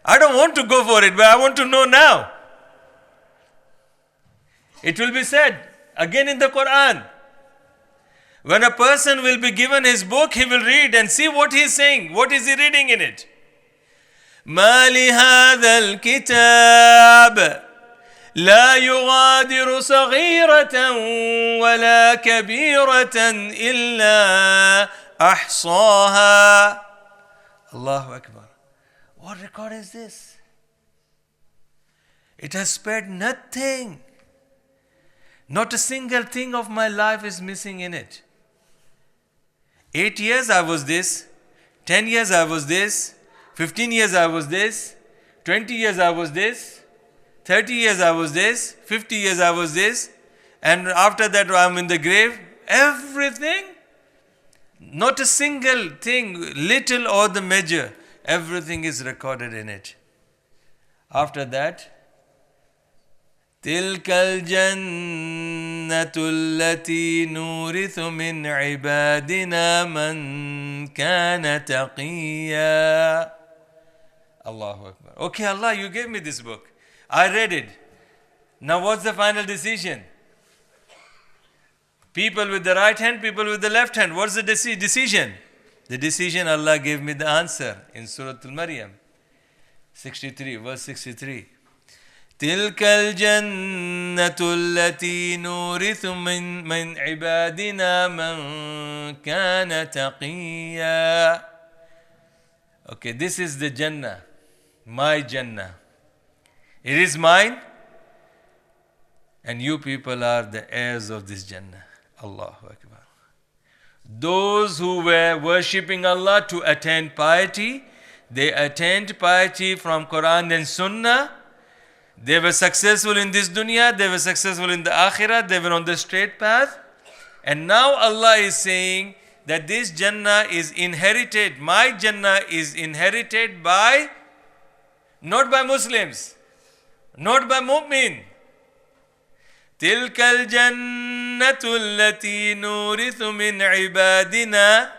I don't want to go for it, but I want to know now. It will be said again in the Quran. When a person will be given his book, he will read and see what he is saying. What is he reading in it? مَا لِهَذَا الْكِتَابِ لا يغادر صغيرة ولا كبيرة إلا أحصاها. Allahu Akbar. What record is this? It has spared nothing. Not a single thing of my life is missing in it. 8 years I was this, 10 years I was this, 15 years I was this, 20 years I was this, 30 years I was this, 50 years I was this, and after that I'm in the grave. Everything, not a single thing, little or the major, everything is recorded in it. After that, تلك الجنة التي نورث من عبادنا من كان تقيا. Allahu Akbar. Okay, Allah, you gave me this book. I read it. Now what's the final decision? People with the right hand, people with the left hand. What's the decision? The decision, Allah gave me the answer in Surah Al-Maryam 63, verse 63. تلك الجنة التي نورث من عبادنا من كان تقيا. Okay, this is the Jannah, my Jannah. It is mine, and you people are the heirs of this Jannah. Allahu Akbar. Those who were worshipping Allah to attain piety, they attained piety from Quran and Sunnah. They were successful in this dunya, they were successful in the akhirah, they were on the straight path. And now Allah is saying that this Jannah is inherited, my Jannah is inherited by, not by Muslims, not by mu'min. تلك الجنة التي نورث من عبادنا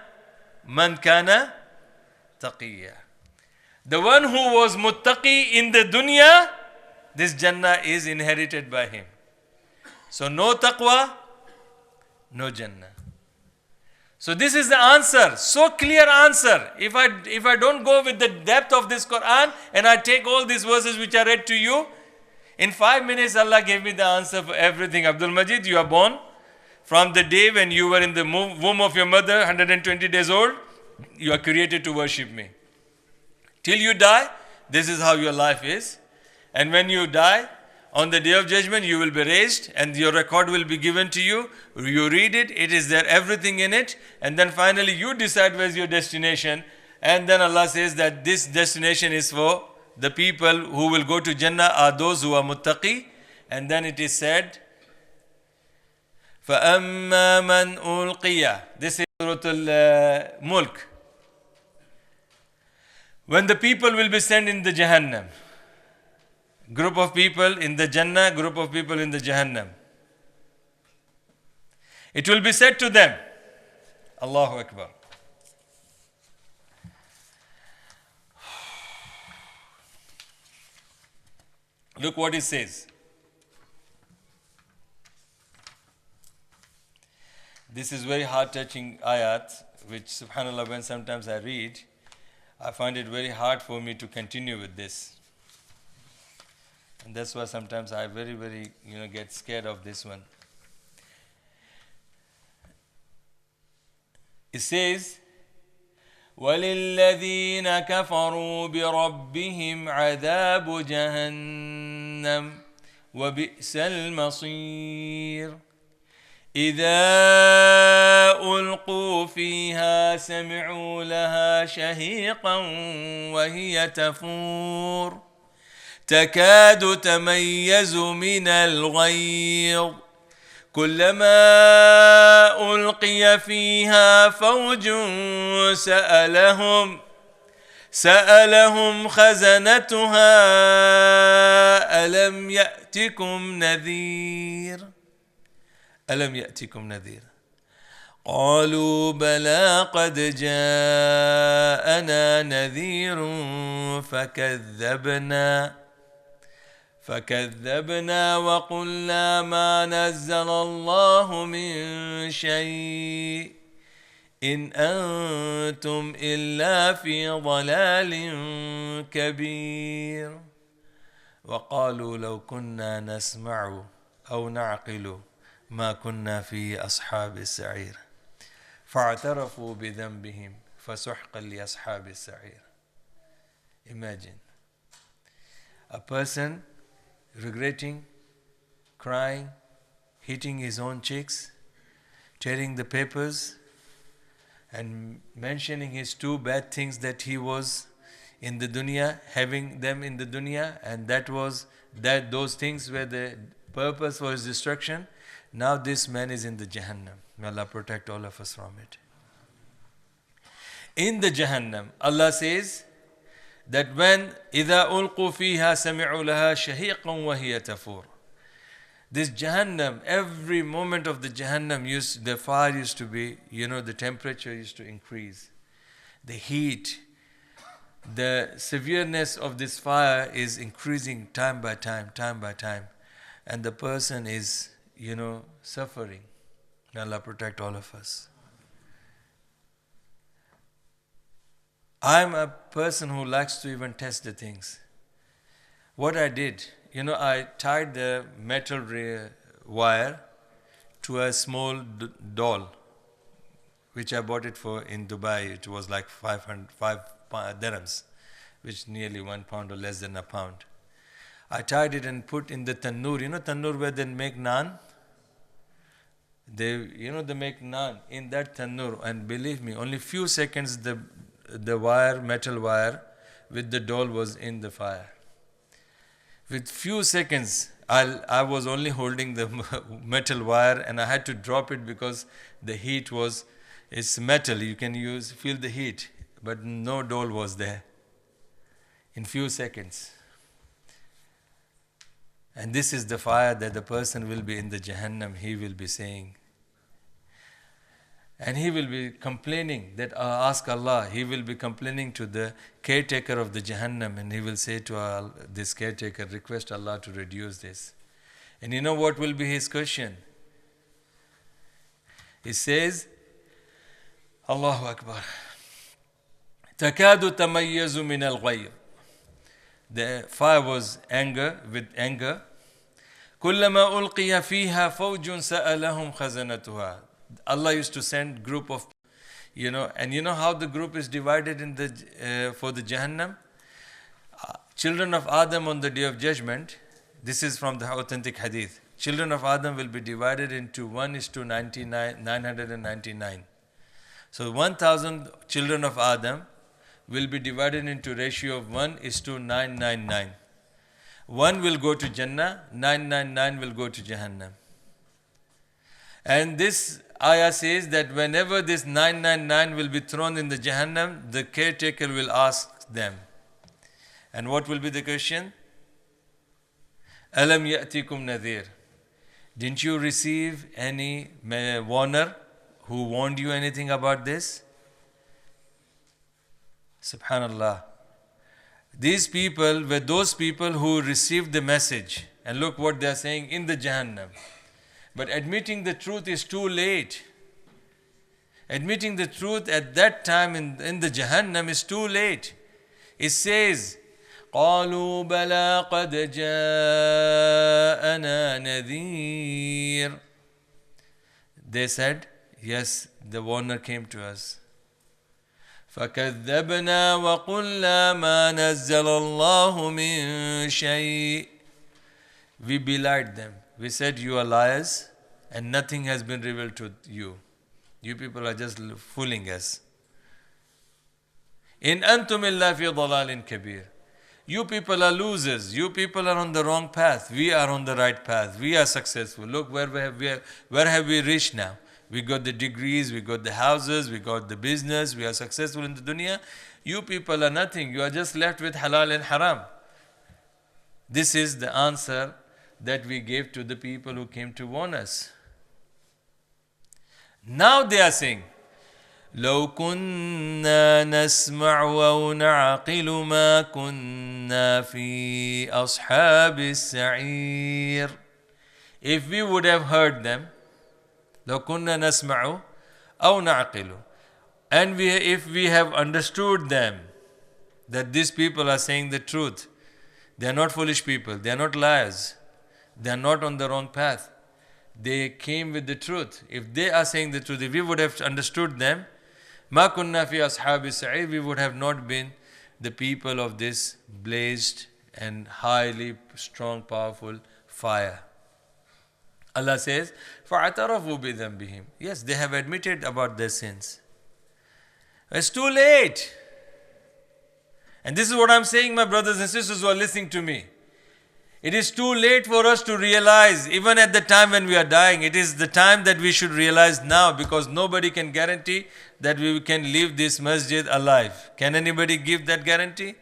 من كان تقيا. The one who was muttaqi in the dunya, this Jannah is inherited by him. So no taqwa, no Jannah. So this is the answer, so clear answer. If I don't go with the depth of this Quran and I take all these verses which I read to you, in 5 minutes Allah gave me the answer for everything. Abdul Majid, you are born. From the day when you were in the womb of your mother, 120 days old, you are created to worship me. Till you die, this is how your life is. And when you die, on the day of judgment, you will be raised and your record will be given to you. You read it, it is there, everything in it. And then finally you decide where's your destination. And then Allah says that this destination is for the people who will go to Jannah are those who are muttaqi. And then it is said, فَأَمَّا مَنْ أُلْقِيَ. This is Surah Al-Mulk. When the people will be sent in the Jahannam, group of people in the Jannah, group of people in the Jahannam. It will be said to them, Allahu Akbar. Look what it says. This is very heart-touching ayat, which subhanAllah, when sometimes I read, I find it very hard for me to continue with this. And that's why sometimes I very, get scared of this one. It says, وَلِلَّذِينَ كَفَرُوا بِرَبِّهِمْ عَذَابُ جَهَنَّمَ وَبِئْسَ الْمَصِيرُ إِذَا أُلْقُوا فِيهَا سَمِعُوا لَهَا شَهِيقًا وَهِيَ تَفُورُ تكاد تميز من الغيظ كلما ألقي فيها فوج سألهم خزنتها ألم يأتكم نذير قالوا بلى قد جاءنا نذير فكذبنا وقلنا ما نزل الله من شيء إن أنتم إلا في ضلال كبير وَقَالُوا لَوْ كُنَّا نَسْمَعُ أَوْ نَعْقِلُ مَا كُنَّا فِي أَصْحَابِ السَّعِيرِ فَاعْتَرَفُوا بِذَنْبِهِمْ فَسُحْقًا لِأَصْحَابِ السَّعِيرِ. Imagine a person regretting, crying, hitting his own cheeks, tearing the papers, and mentioning his two bad things that he was in the dunya, having them in the dunya, and that those things were the purpose for his destruction. Now this man is in the Jahannam. May Allah protect all of us from it. In the Jahannam, Allah says that when إِذَا أُلْقُوا فِيهَا سَمِعُوا لَهَا شَهِيقًا وَهِيَ تَفُورُ. This Jahannam, every moment of the Jahannam, the fire used to be, the temperature used to increase. The heat, the severeness of this fire is increasing time by time. And the person is, suffering. May Allah protect all of us. I'm a person who likes to even test the things. What I did, I tied the metal wire to a small doll, which I bought it for in Dubai. It was like 5 dirhams, which nearly 1 pound or less than a pound. I tied it and put in the tannoor. Tannoor where they make naan? They make naan in that tannoor. And believe me, only few seconds the metal wire with the doll was in the fire. With few seconds, I was only holding the metal wire and I had to drop it because the heat it's metal, you can feel the heat, but no doll was there in few seconds. And this is the fire that the person will be in the Jahannam, he will be saying. And he will be complaining that ask Allah, he will be complaining to the caretaker of the Jahannam, and he will say to this caretaker, request Allah to reduce this. And you know what will be his question? He says, Allahu Akbar. تَكَادُ تَمَيَّزُ مِنَ الْغَيْرِ. The fire was with anger. كُلَّمَا أُلْقِيَ فِيهَا فَوْجٌ سَأَلَهُمْ خَزَنَتُهَا. Allah used to send group of, and you know how the group is divided for the Jahannam? Children of Adam on the Day of Judgment, this is from the authentic hadith. Children of Adam will be divided into 999. So 1,000 children of Adam will be divided into ratio of 1:999. 1 will go to Jannah, 999 will go to Jahannam. And this ayah says that whenever this 999 will be thrown in the Jahannam, the caretaker will ask them. And what will be the question? Alam ya'tikum nadhir. Didn't you receive any warner who warned you anything about this? Subhanallah. These people were those people who received the message. And look what they are saying in the Jahannam. But admitting the truth is too late. Admitting the truth at that time in the Jahannam is too late. It says, قَالُوا بَلَا قَدْ جَاءَنَا نَذِيرٌ. They said, yes, the warner came to us. فَكَذَّبْنَا وَقُلْنَا مَا نَزَّلَ اللَّهُ مِن شَيْءٍ. We belied them. We said, you are liars and nothing has been revealed to you. You people are just fooling us. In antum illa fi dalalin kabir. You people are losers. You people are on the wrong path. We are on the right path. We are successful. Look where have we reached now? We got the degrees, we got the houses, we got the business, we are successful in the dunya. You people are nothing. You are just left with halal and haram. This is the answer that we gave to the people who came to warn us. Now they are saying, لو كنا نسمع أو نعقل ما كنا في أصحاب السعير. If we would have heard them, لو كنا نسمع أو نعقل, and if we have understood them, that these people are saying the truth, They are not foolish people. They are not liars. They are not on the wrong path. They came with the truth. If they are saying the truth, if we would have understood them, مَا كُنَّا فِي أَصْحَابِ السَّعِيرِ, we would have not been the people of this blazed and highly strong, powerful fire. Allah says, فَاعْتَرَفُوا بِذَنْبِهِمْ. Yes, they have admitted about their sins. It's too late. And this is what I'm saying, my brothers and sisters who are listening to me. It is too late for us to realize, even at the time when we are dying. It is the time that we should realize now, because nobody can guarantee that we can leave this masjid alive. Can anybody give that guarantee?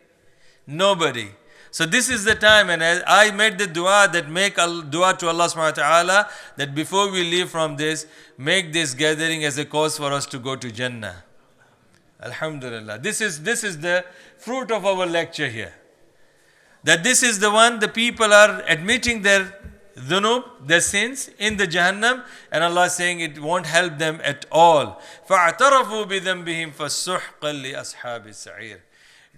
Nobody. So this is the time, and I made the dua that make dua to Allah subhanahu wa ta'ala that before we leave from this, make this gathering as a cause for us to go to Jannah. Alhamdulillah. This is the fruit of our lecture here. That this is the one, the people are admitting their dhunub, their sins in the Jahannam, and Allah is saying it won't help them at all. فَاعْتَرَفُوا بِذَنْبِهِمْ فَسُحْقًا لِأَصْحَابِ السَّعِيرِ.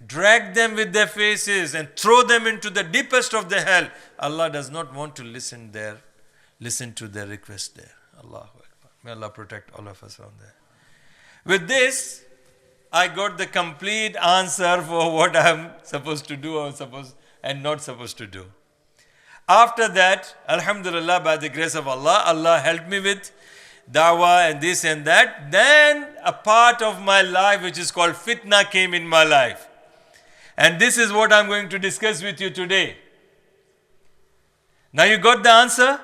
Drag them with their faces and throw them into the deepest of the hell. Allah does not want to listen to their request there. Allahu Akbar. May Allah protect all of us from there. With this, I got the complete answer for what I am supposed to do and not supposed to do. After that, Alhamdulillah, by the grace of Allah, Allah helped me with dawah and this and that. Then a part of my life which is called fitna came in my life. And this is what I'm going to discuss with you today. Now you got the answer?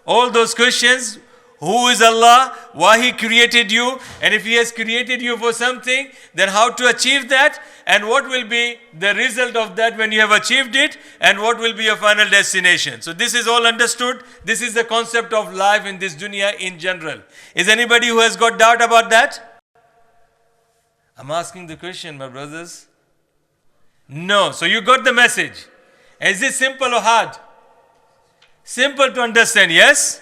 All those questions. Who is Allah? Why He created you? And if He has created you for something, then how to achieve that? And what will be the result of that when you have achieved it? And what will be your final destination? So this is all understood. This is the concept of life in this dunya in general. Is anybody who has got doubt about that? I'm asking the question, my brothers. No. So you got the message. Is it simple or hard? Simple to understand, yes?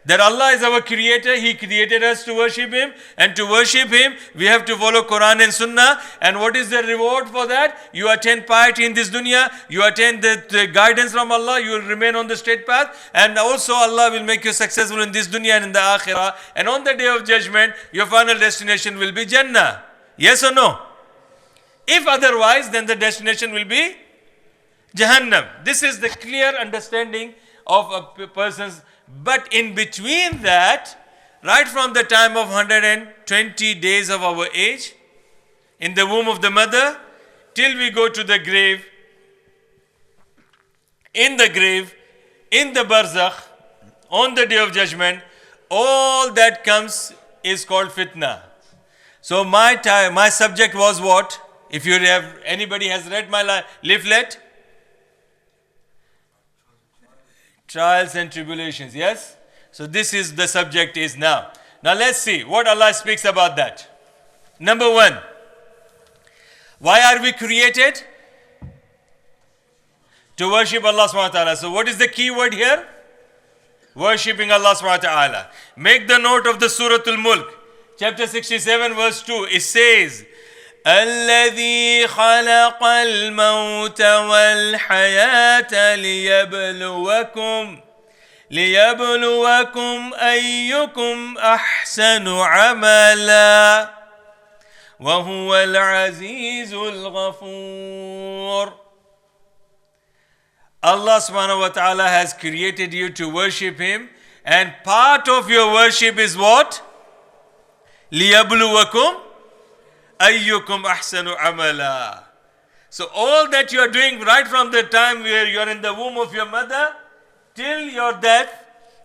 That Allah is our creator. He created us to worship Him. And to worship Him, we have to follow Quran and Sunnah. And what is the reward for that? You attain piety in this dunya. You attain the guidance from Allah. You will remain on the straight path. And also Allah will make you successful in this dunya and in the akhirah. And on the day of judgment, your final destination will be Jannah. Yes or no? If otherwise, then the destination will be Jahannam. This is the clear understanding of a person's. But in between that, right from the time of 120 days of our age, in the womb of the mother, till we go to the grave, in the barzakh, on the day of judgment, all that comes is called fitna. So my subject was what? If you have, anybody has read my leaflet? Trials and tribulations, yes? So this is the subject is now. Now let's see what Allah speaks about that. Number one, why are we created? To worship Allah subhanahu wa ta'ala. So what is the key word here? Worshipping Allah subhanahu wa ta'ala. Make the note of the Surah Al-Mulk, chapter 67 verse 2. It says, الذي خلق الموت والحياة ليبلوكم أيكم أحسن عملا وهو العزيز الغفور. Allah subhanahu wa ta'ala has created you to worship Him, and part of your worship is what? ليبلوكم ayyukum ahsanu amala. So all that you are doing right from the time where you are in the womb of your mother till your death,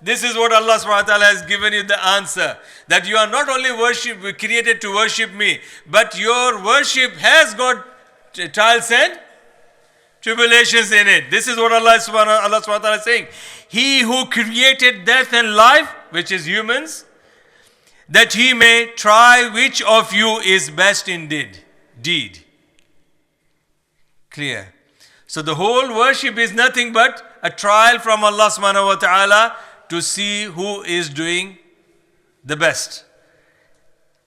this is what Allah subhanahu wa ta'ala has given you the answer. That you are not only created to worship me, but your worship has got trials and tribulations in it. This is what Allah subhanahu wa ta'ala is saying. He who created death and life, which is humans, that He may try which of you is best in deed. Clear. So the whole worship is nothing but a trial from Allah subhanahu wa ta'ala to see who is doing the best.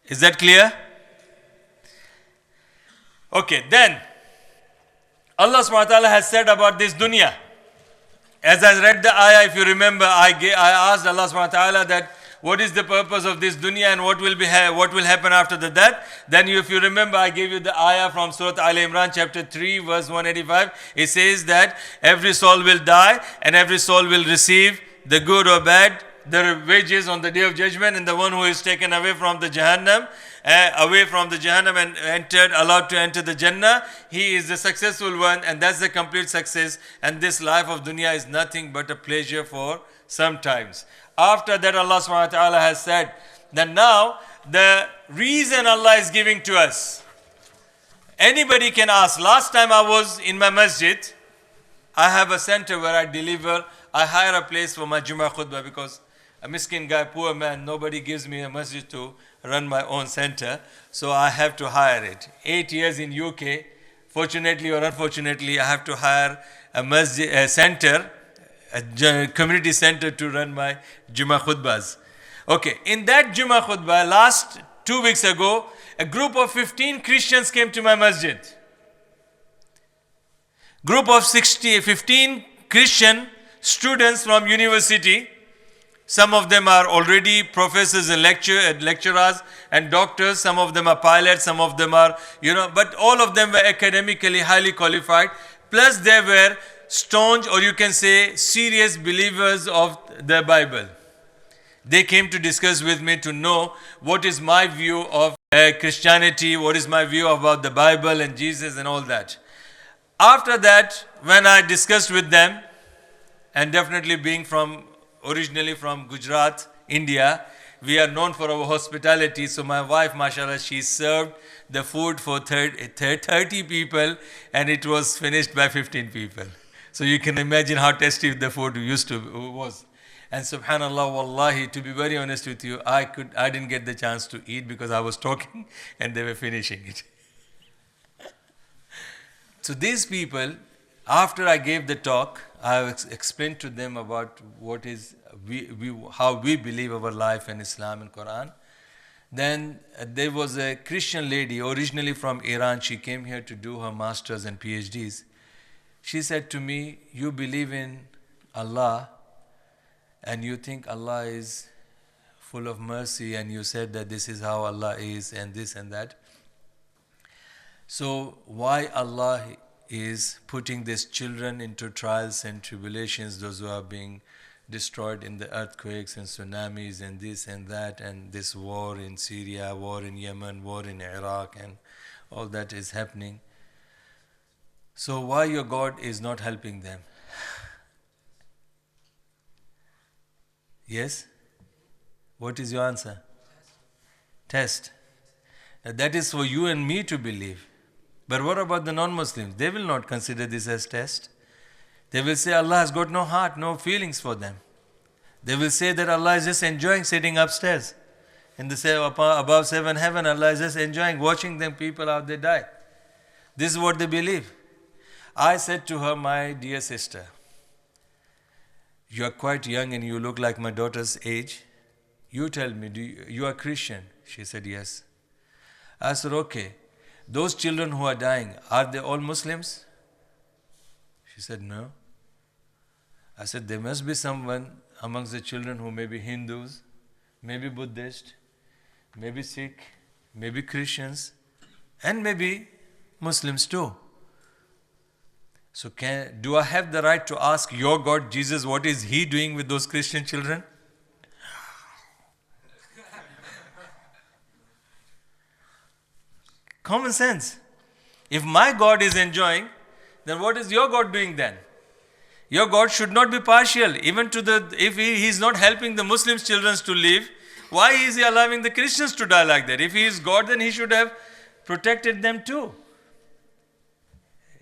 Is that clear? Okay, then Allah subhanahu wa ta'ala has said about this dunya. As I read the ayah, if you remember, I asked Allah subhanahu wa ta'ala that what is the purpose of this dunya and what will happen after the death. Then if you remember, I gave you the ayah from Surah Al Imran chapter 3 verse 185. It says that every soul will die and every soul will receive the good or bad, the wages on the day of judgment, and the one who is taken away from the Jahannam, and allowed to enter the Jannah, he is the successful one, and that's the complete success. And this life of dunya is nothing but a pleasure for some times. After that, Allah subhanahu wa ta'ala has said that now the reason Allah is giving to us, anybody can ask. Last time I was in my masjid, I have a center where I hire a place for my Jummah khutbah because a miskin guy, poor man, nobody gives me a masjid to run my own center, so I have to hire it. 8 years in UK, fortunately or unfortunately, I have to hire a masjid, a center, a community center to run my Jummah khutbahs. Okay, in that Jummah khutbah, last 2 weeks ago, a group of 15 Christians came to my masjid. Group of 15 Christian students from university. Some of them are already professors and lecturers and doctors. Some of them are pilots. Some of them are, but all of them were academically highly qualified. Plus they were staunch, or you can say serious believers of the Bible. They came to discuss with me to know what is my view of Christianity, what is my view about the Bible and Jesus and all that. After that, when I discussed with them, and definitely being originally from Gujarat, India, we are known for our hospitality. So my wife, mashallah, she served the food for 30 people, and it was finished by 15 people. So you can imagine how tasty the food was. And subhanallah, wallahi, to be very honest with you, I didn't get the chance to eat because I was talking and they were finishing it. So these people, after I gave the talk, I explained to them about what is how we believe our life in Islam and Quran. Then there was a Christian lady originally from Iran. She came here to do her masters and PhDs. She said to me, "You believe in Allah and you think Allah is full of mercy, and you said that this is how Allah is and this and that. So why Allah is putting these children into trials and tribulations, those who are being destroyed in the earthquakes and tsunamis and this and that, and this war in Syria, war in Yemen, war in Iraq, and all that is happening. So why your God is not helping them?" Yes? What is your answer? Test. Now that is for you and me to believe. But what about the non-Muslims? They will not consider this as test. They will say Allah has got no heart, no feelings for them. They will say that Allah is just enjoying sitting upstairs. In the above seven heaven, Allah is just enjoying watching them people how they die. This is what they believe. I said to her, "My dear sister, you are quite young and you look like my daughter's age. You tell me, you are Christian?" She said, "Yes." I said, "Okay, those children who are dying, are they all Muslims?" She said, "No." I said, "There must be someone amongst the children who may be Hindus, maybe Buddhist, maybe Sikh, maybe Christians, and maybe Muslims too. So do I have the right to ask your God, Jesus, what is He doing with those Christian children?" Common sense. If my God is enjoying, then what is your God doing then? Your God should not be partial. Even if He is not helping the Muslims' children to live, why is He allowing the Christians to die like that? If He is God, then He should have protected them too.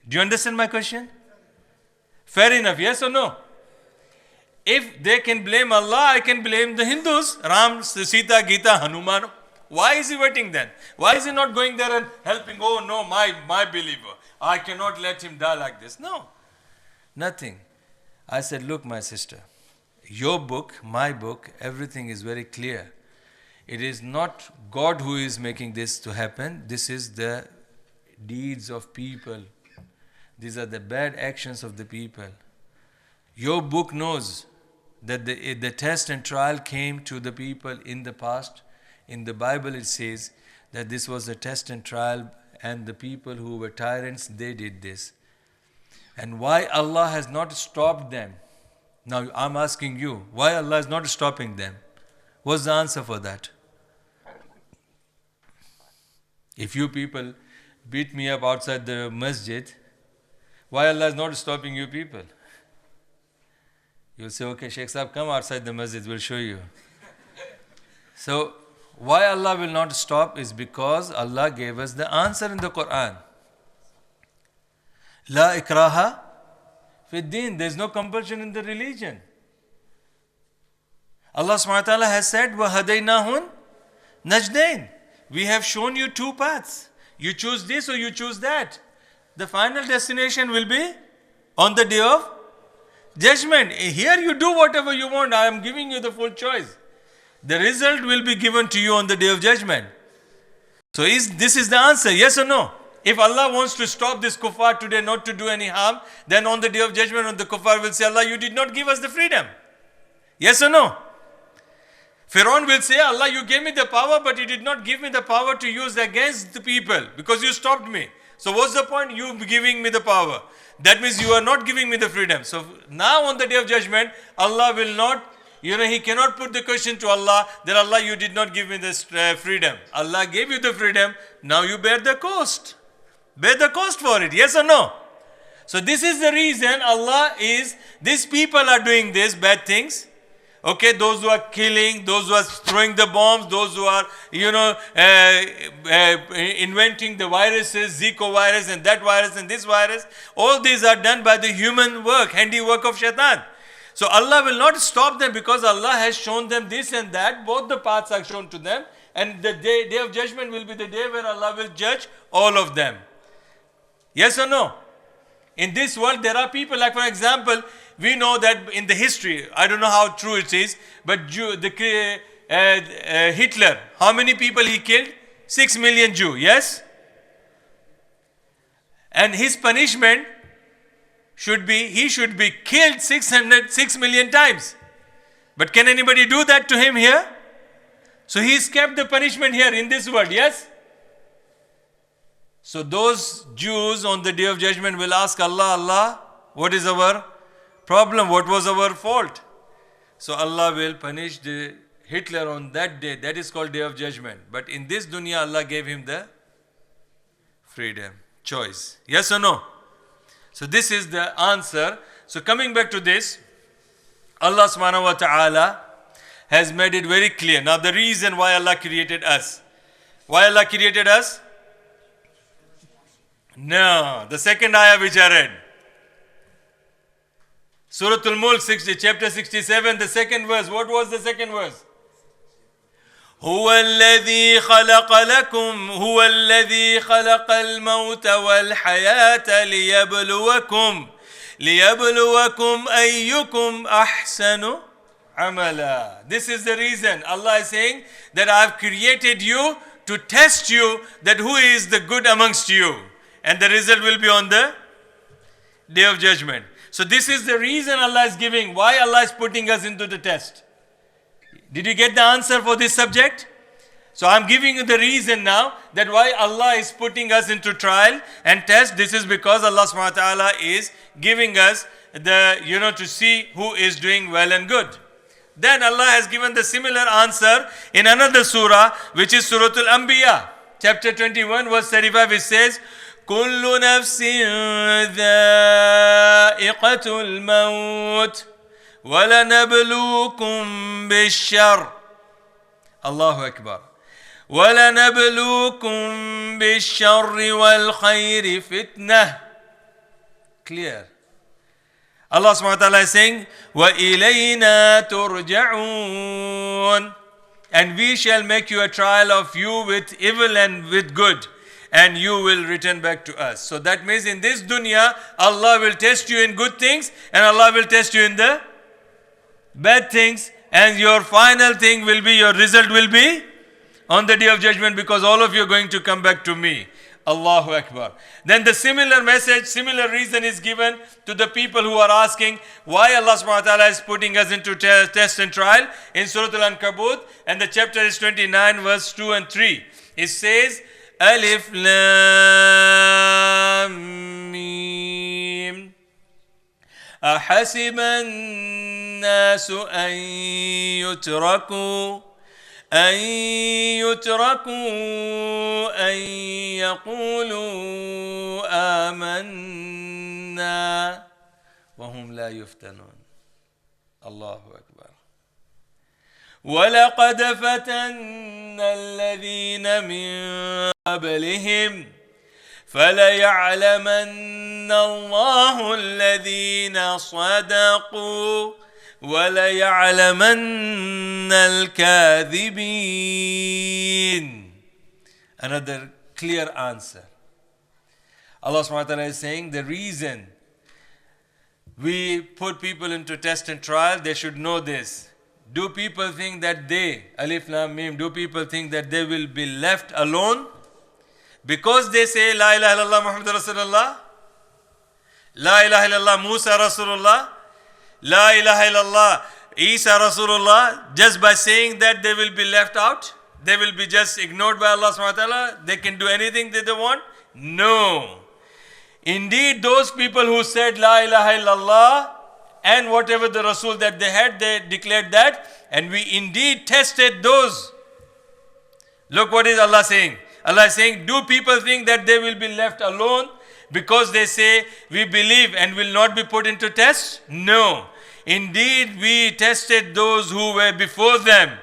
Do you understand my question? Fair enough, yes or no? If they can blame Allah, I can blame the Hindus. Ram, Sita, Gita, Hanuman. Why is He waiting then? Why is He not going there and helping? "Oh no, my believer, I cannot let him die like this." No, nothing. I said, "Look, my sister, your book, my book, everything is very clear. It is not God who is making this to happen. This is the deeds of people. These are the bad actions of the people. Your book knows that the test and trial came to the people in the past. In the Bible it says that this was a test and trial, and the people who were tyrants, they did this. And why Allah has not stopped them? Now I'm asking you, why Allah is not stopping them? What's the answer for that? If you people beat me up outside the Masjid, why Allah is not stopping you people? You'll say, okay, Sheikh Sahib, come outside the Masjid, we'll show you. So, why Allah will not stop is because Allah gave us the answer in the Quran. La ikraha fi din. There is no compulsion in the religion. Allah subhanahu wa ta'ala has said, وَهَدَيْنَاهُنْ نَجْدَيْنِ. We have shown you two paths. You choose this or you choose that. The final destination will be on the day of judgment. Here you do whatever you want. I am giving you the full choice. The result will be given to you on the day of judgment. So this is the answer, yes or no? If Allah wants to stop this kuffar today not to do any harm, then on the day of judgment, the kuffar will say, Allah, you did not give us the freedom. Yes or no? Pharaoh will say, Allah, you gave me the power, but you did not give me the power to use against the people because you stopped me. So what's the point you giving me the power? That means you are not giving me the freedom. So now on the day of judgment, Allah will not, He cannot put the question to Allah that Allah, you did not give me this freedom. Allah gave you the freedom, now you bear the cost. Bear the cost for it, yes or no? So this is the reason these people are doing this bad things. Okay, those who are killing, those who are throwing the bombs, those who are, inventing the viruses, Zika virus and that virus and this virus, all these are done by the human work, handiwork of shaitan. So Allah will not stop them because Allah has shown them this and that. Both the paths are shown to them. And the day of judgment will be the day where Allah will judge all of them. Yes or no? In this world, there are people, like for example, we know that in the history, I don't know how true it is, but Hitler, how many people he killed? 6 million Jews, yes? And his punishment he should be killed 6 million times. But can anybody do that to him here? So he's kept the punishment here in this world, yes? So those Jews on the day of judgment will ask Allah, Allah, what is our problem? What was our fault? So Allah will punish the Hitler on that day. That is called day of judgment. But in this dunya, Allah gave him the freedom, choice. Yes or no? So this is the answer. So coming back to this, Allah subhanahu wa ta'ala has made it very clear. Now the reason why Allah created us. Why Allah created us? No, the second ayah which I read. Surah Al-Mulk, chapter 67, the second verse. What was the second verse? هو الذي خلق لكم هو الذي خلق الموت والحياة ليبلوكم أيكم أحسن عملا. This is the reason Allah is saying that I have created you to test you that who is the good amongst you. And the result will be on the day of judgment. So this is the reason Allah is giving, why Allah is putting us into the test. Did you get the answer for this subject? So I'm giving you the reason now that why Allah is putting us into trial and test. This is because Allah subhanahu wa ta'ala is giving us to see who is doing well and good. Then Allah has given the similar answer in another surah, which is Surah Al-Anbiya, chapter 21, verse 35, which says, كل نفس ذائقة الموت ولنبلوكم بالشر الله أكبر ولنبلوكم بالشر والخير فتنة. Clear. Allah subhanahu wa ta'ala is saying, وَإِلَيْنَا تُرْجَعُونَ, and we shall make you a trial of you with evil and with good, and you will return back to us. So that means in this dunya, Allah will test you in good things, and Allah will test you in the bad things, and your final thing will be, your result will be on the day of judgment, because all of you are going to come back to me. Allahu Akbar. Then the similar message, similar reason is given to the people who are asking why Allah subhanahu wa ta'ala is putting us into test and trial in Surah Al-Ankabut, and the chapter is 29 verse 2 and 3. It says, Alif Lam Mim أحسب الناس أن يتركوا أن يقولوا آمنا وهم لا يفتنون. الله أكبر. ولقد فتنا الذين من قبلهم فليعلمن الله الذين صدقوا وَلَيَعْلَمَنَّ الْكَاذِبِينَ. Another clear answer. Allah subhanahu wa ta'ala is saying the reason we put people into test and trial, they should know this. Do people think that they, Alif Lam Mim, do people think that they will be left alone because they say La ilaha illallah Muhammad Rasulullah, La ilaha illallah Musa Rasulullah, La ilaha illallah Isa Rasulullah? Just by saying that they will be left out? They will be just ignored by Allah subhanahu wa ta'ala? They can do anything that they want? No. Indeed, those people who said La ilaha illallah and whatever the Rasul that they had, they declared that, and we indeed tested those. Look what is Allah saying. Allah is saying, do people think that they will be left alone because they say we believe and will not be put into test? No. Indeed, we tested those who were before them.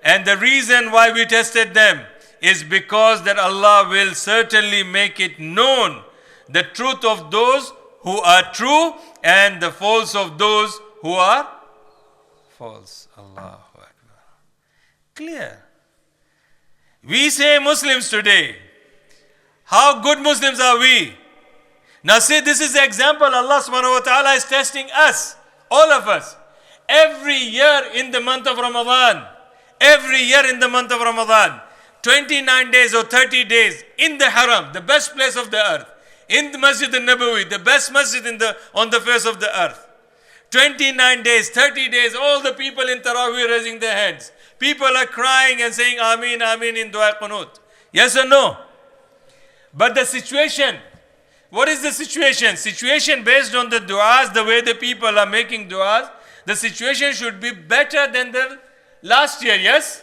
And the reason why we tested them is because that Allah will certainly make it known the truth of those who are true and the false of those who are false. Allahu Akbar. Clear. We say Muslims today. How good Muslims are we? Now see, this is the example Allah subhanahu wa ta'ala is testing us. All of us. Every year in the month of Ramadan. 29 days or 30 days in the Haram, the best place of the earth. In the Masjid al-Nabawi, the best masjid on the face of the earth. 29 days, 30 days, all the people in Taraweeh raising their hands. People are crying and saying Ameen, Ameen in Dua Qunut. Yes or no? But the situation, what is the situation? Situation based on the du'as, the way the people are making du'as, the situation should be better than the last year, yes?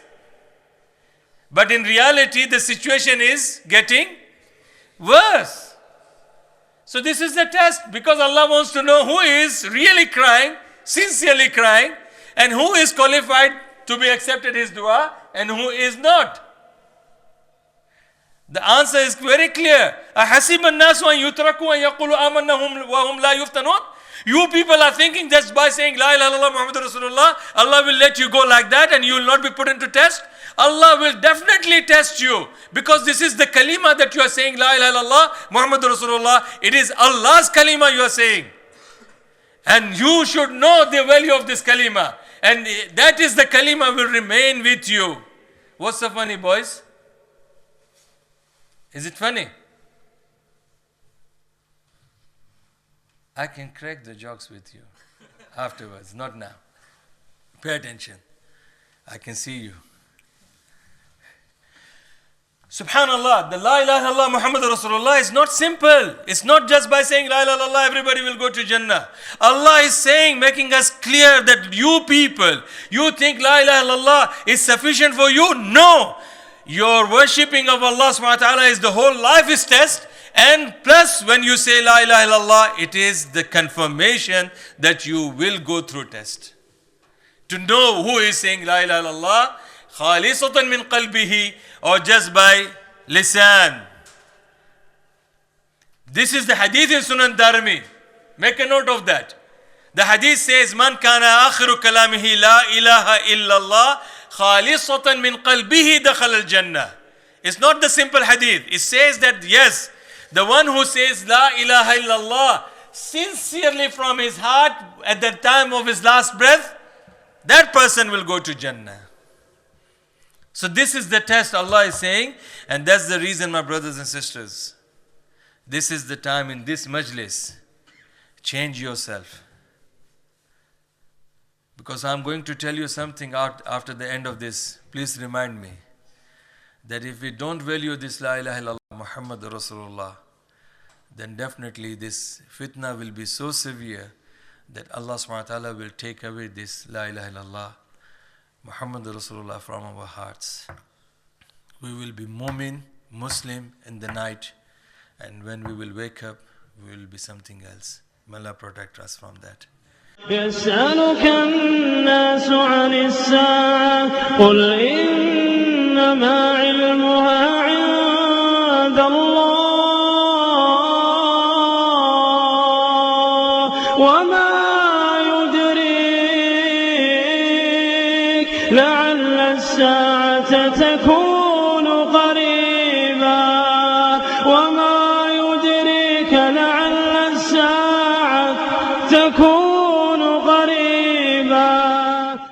But in reality, the situation is getting worse. So this is the test, because Allah wants to know who is really crying, sincerely crying, and who is qualified to be accepted his dua and who is not. The answer is very clear. أَحَسِبَ النَّاسُ أَن يُتْرَكُوا أَن يَقُولُوا آمَنَّا وَهُمْ لَا يُفْتَنُونَ. You people are thinking just by saying La ilaha illallah Muhammad Rasulullah, Allah will let you go like that and you will not be put into test. Allah will definitely test you, because this is the kalima that you are saying, La ilaha illallah Muhammad Rasulullah. It is Allah's kalima you are saying. And you should know the value of this kalima. And that is the kalima will remain with you. What's so funny, boys? Is it funny? I can crack the jokes with you afterwards, not now. Pay attention. I can see you. Subhanallah, the La ilaha illallah Muhammad Rasulullah is not simple. It's not just by saying La ilaha illallah everybody will go to Jannah. Allah is saying, making us clear that you people, you think La ilaha illallah is sufficient for you? No. Your worshipping of Allah subhanahu wa ta'ala is the whole life is test. And plus when you say La ilaha illallah, it is the confirmation that you will go through test. To know who is saying La ilaha illallah, khalisatan min qalbihi, or just by lisan. This is the hadith in Sunan Darimi. Make a note of that. The hadith says, Man kana akhiru kalamihi la ilaha illallah khalisatan min qalbihi dakhal al-jannah. It's not the simple hadith. It says that yes, the one who says La ilaha illallah sincerely from his heart at the time of his last breath, that person will go to Jannah. So this is the test Allah is saying, and that's the reason, my brothers and sisters, this is the time in this majlis, change yourself. Because I'm going to tell you something after the end of this. Please remind me that if we don't value this La ilaha illallah Muhammad Rasulullah, then definitely this fitna will be so severe that Allah subhanahu wa ta'ala will take away this La ilaha illallah Muhammad Rasulullah from our hearts. We will be mu'min, Muslim in the night, and when we will wake up, we will be something else. May Allah protect us from that. يسألك الناس عن الساعة قل إنما علمها عند الله وما يدريك لعل الساعة تكون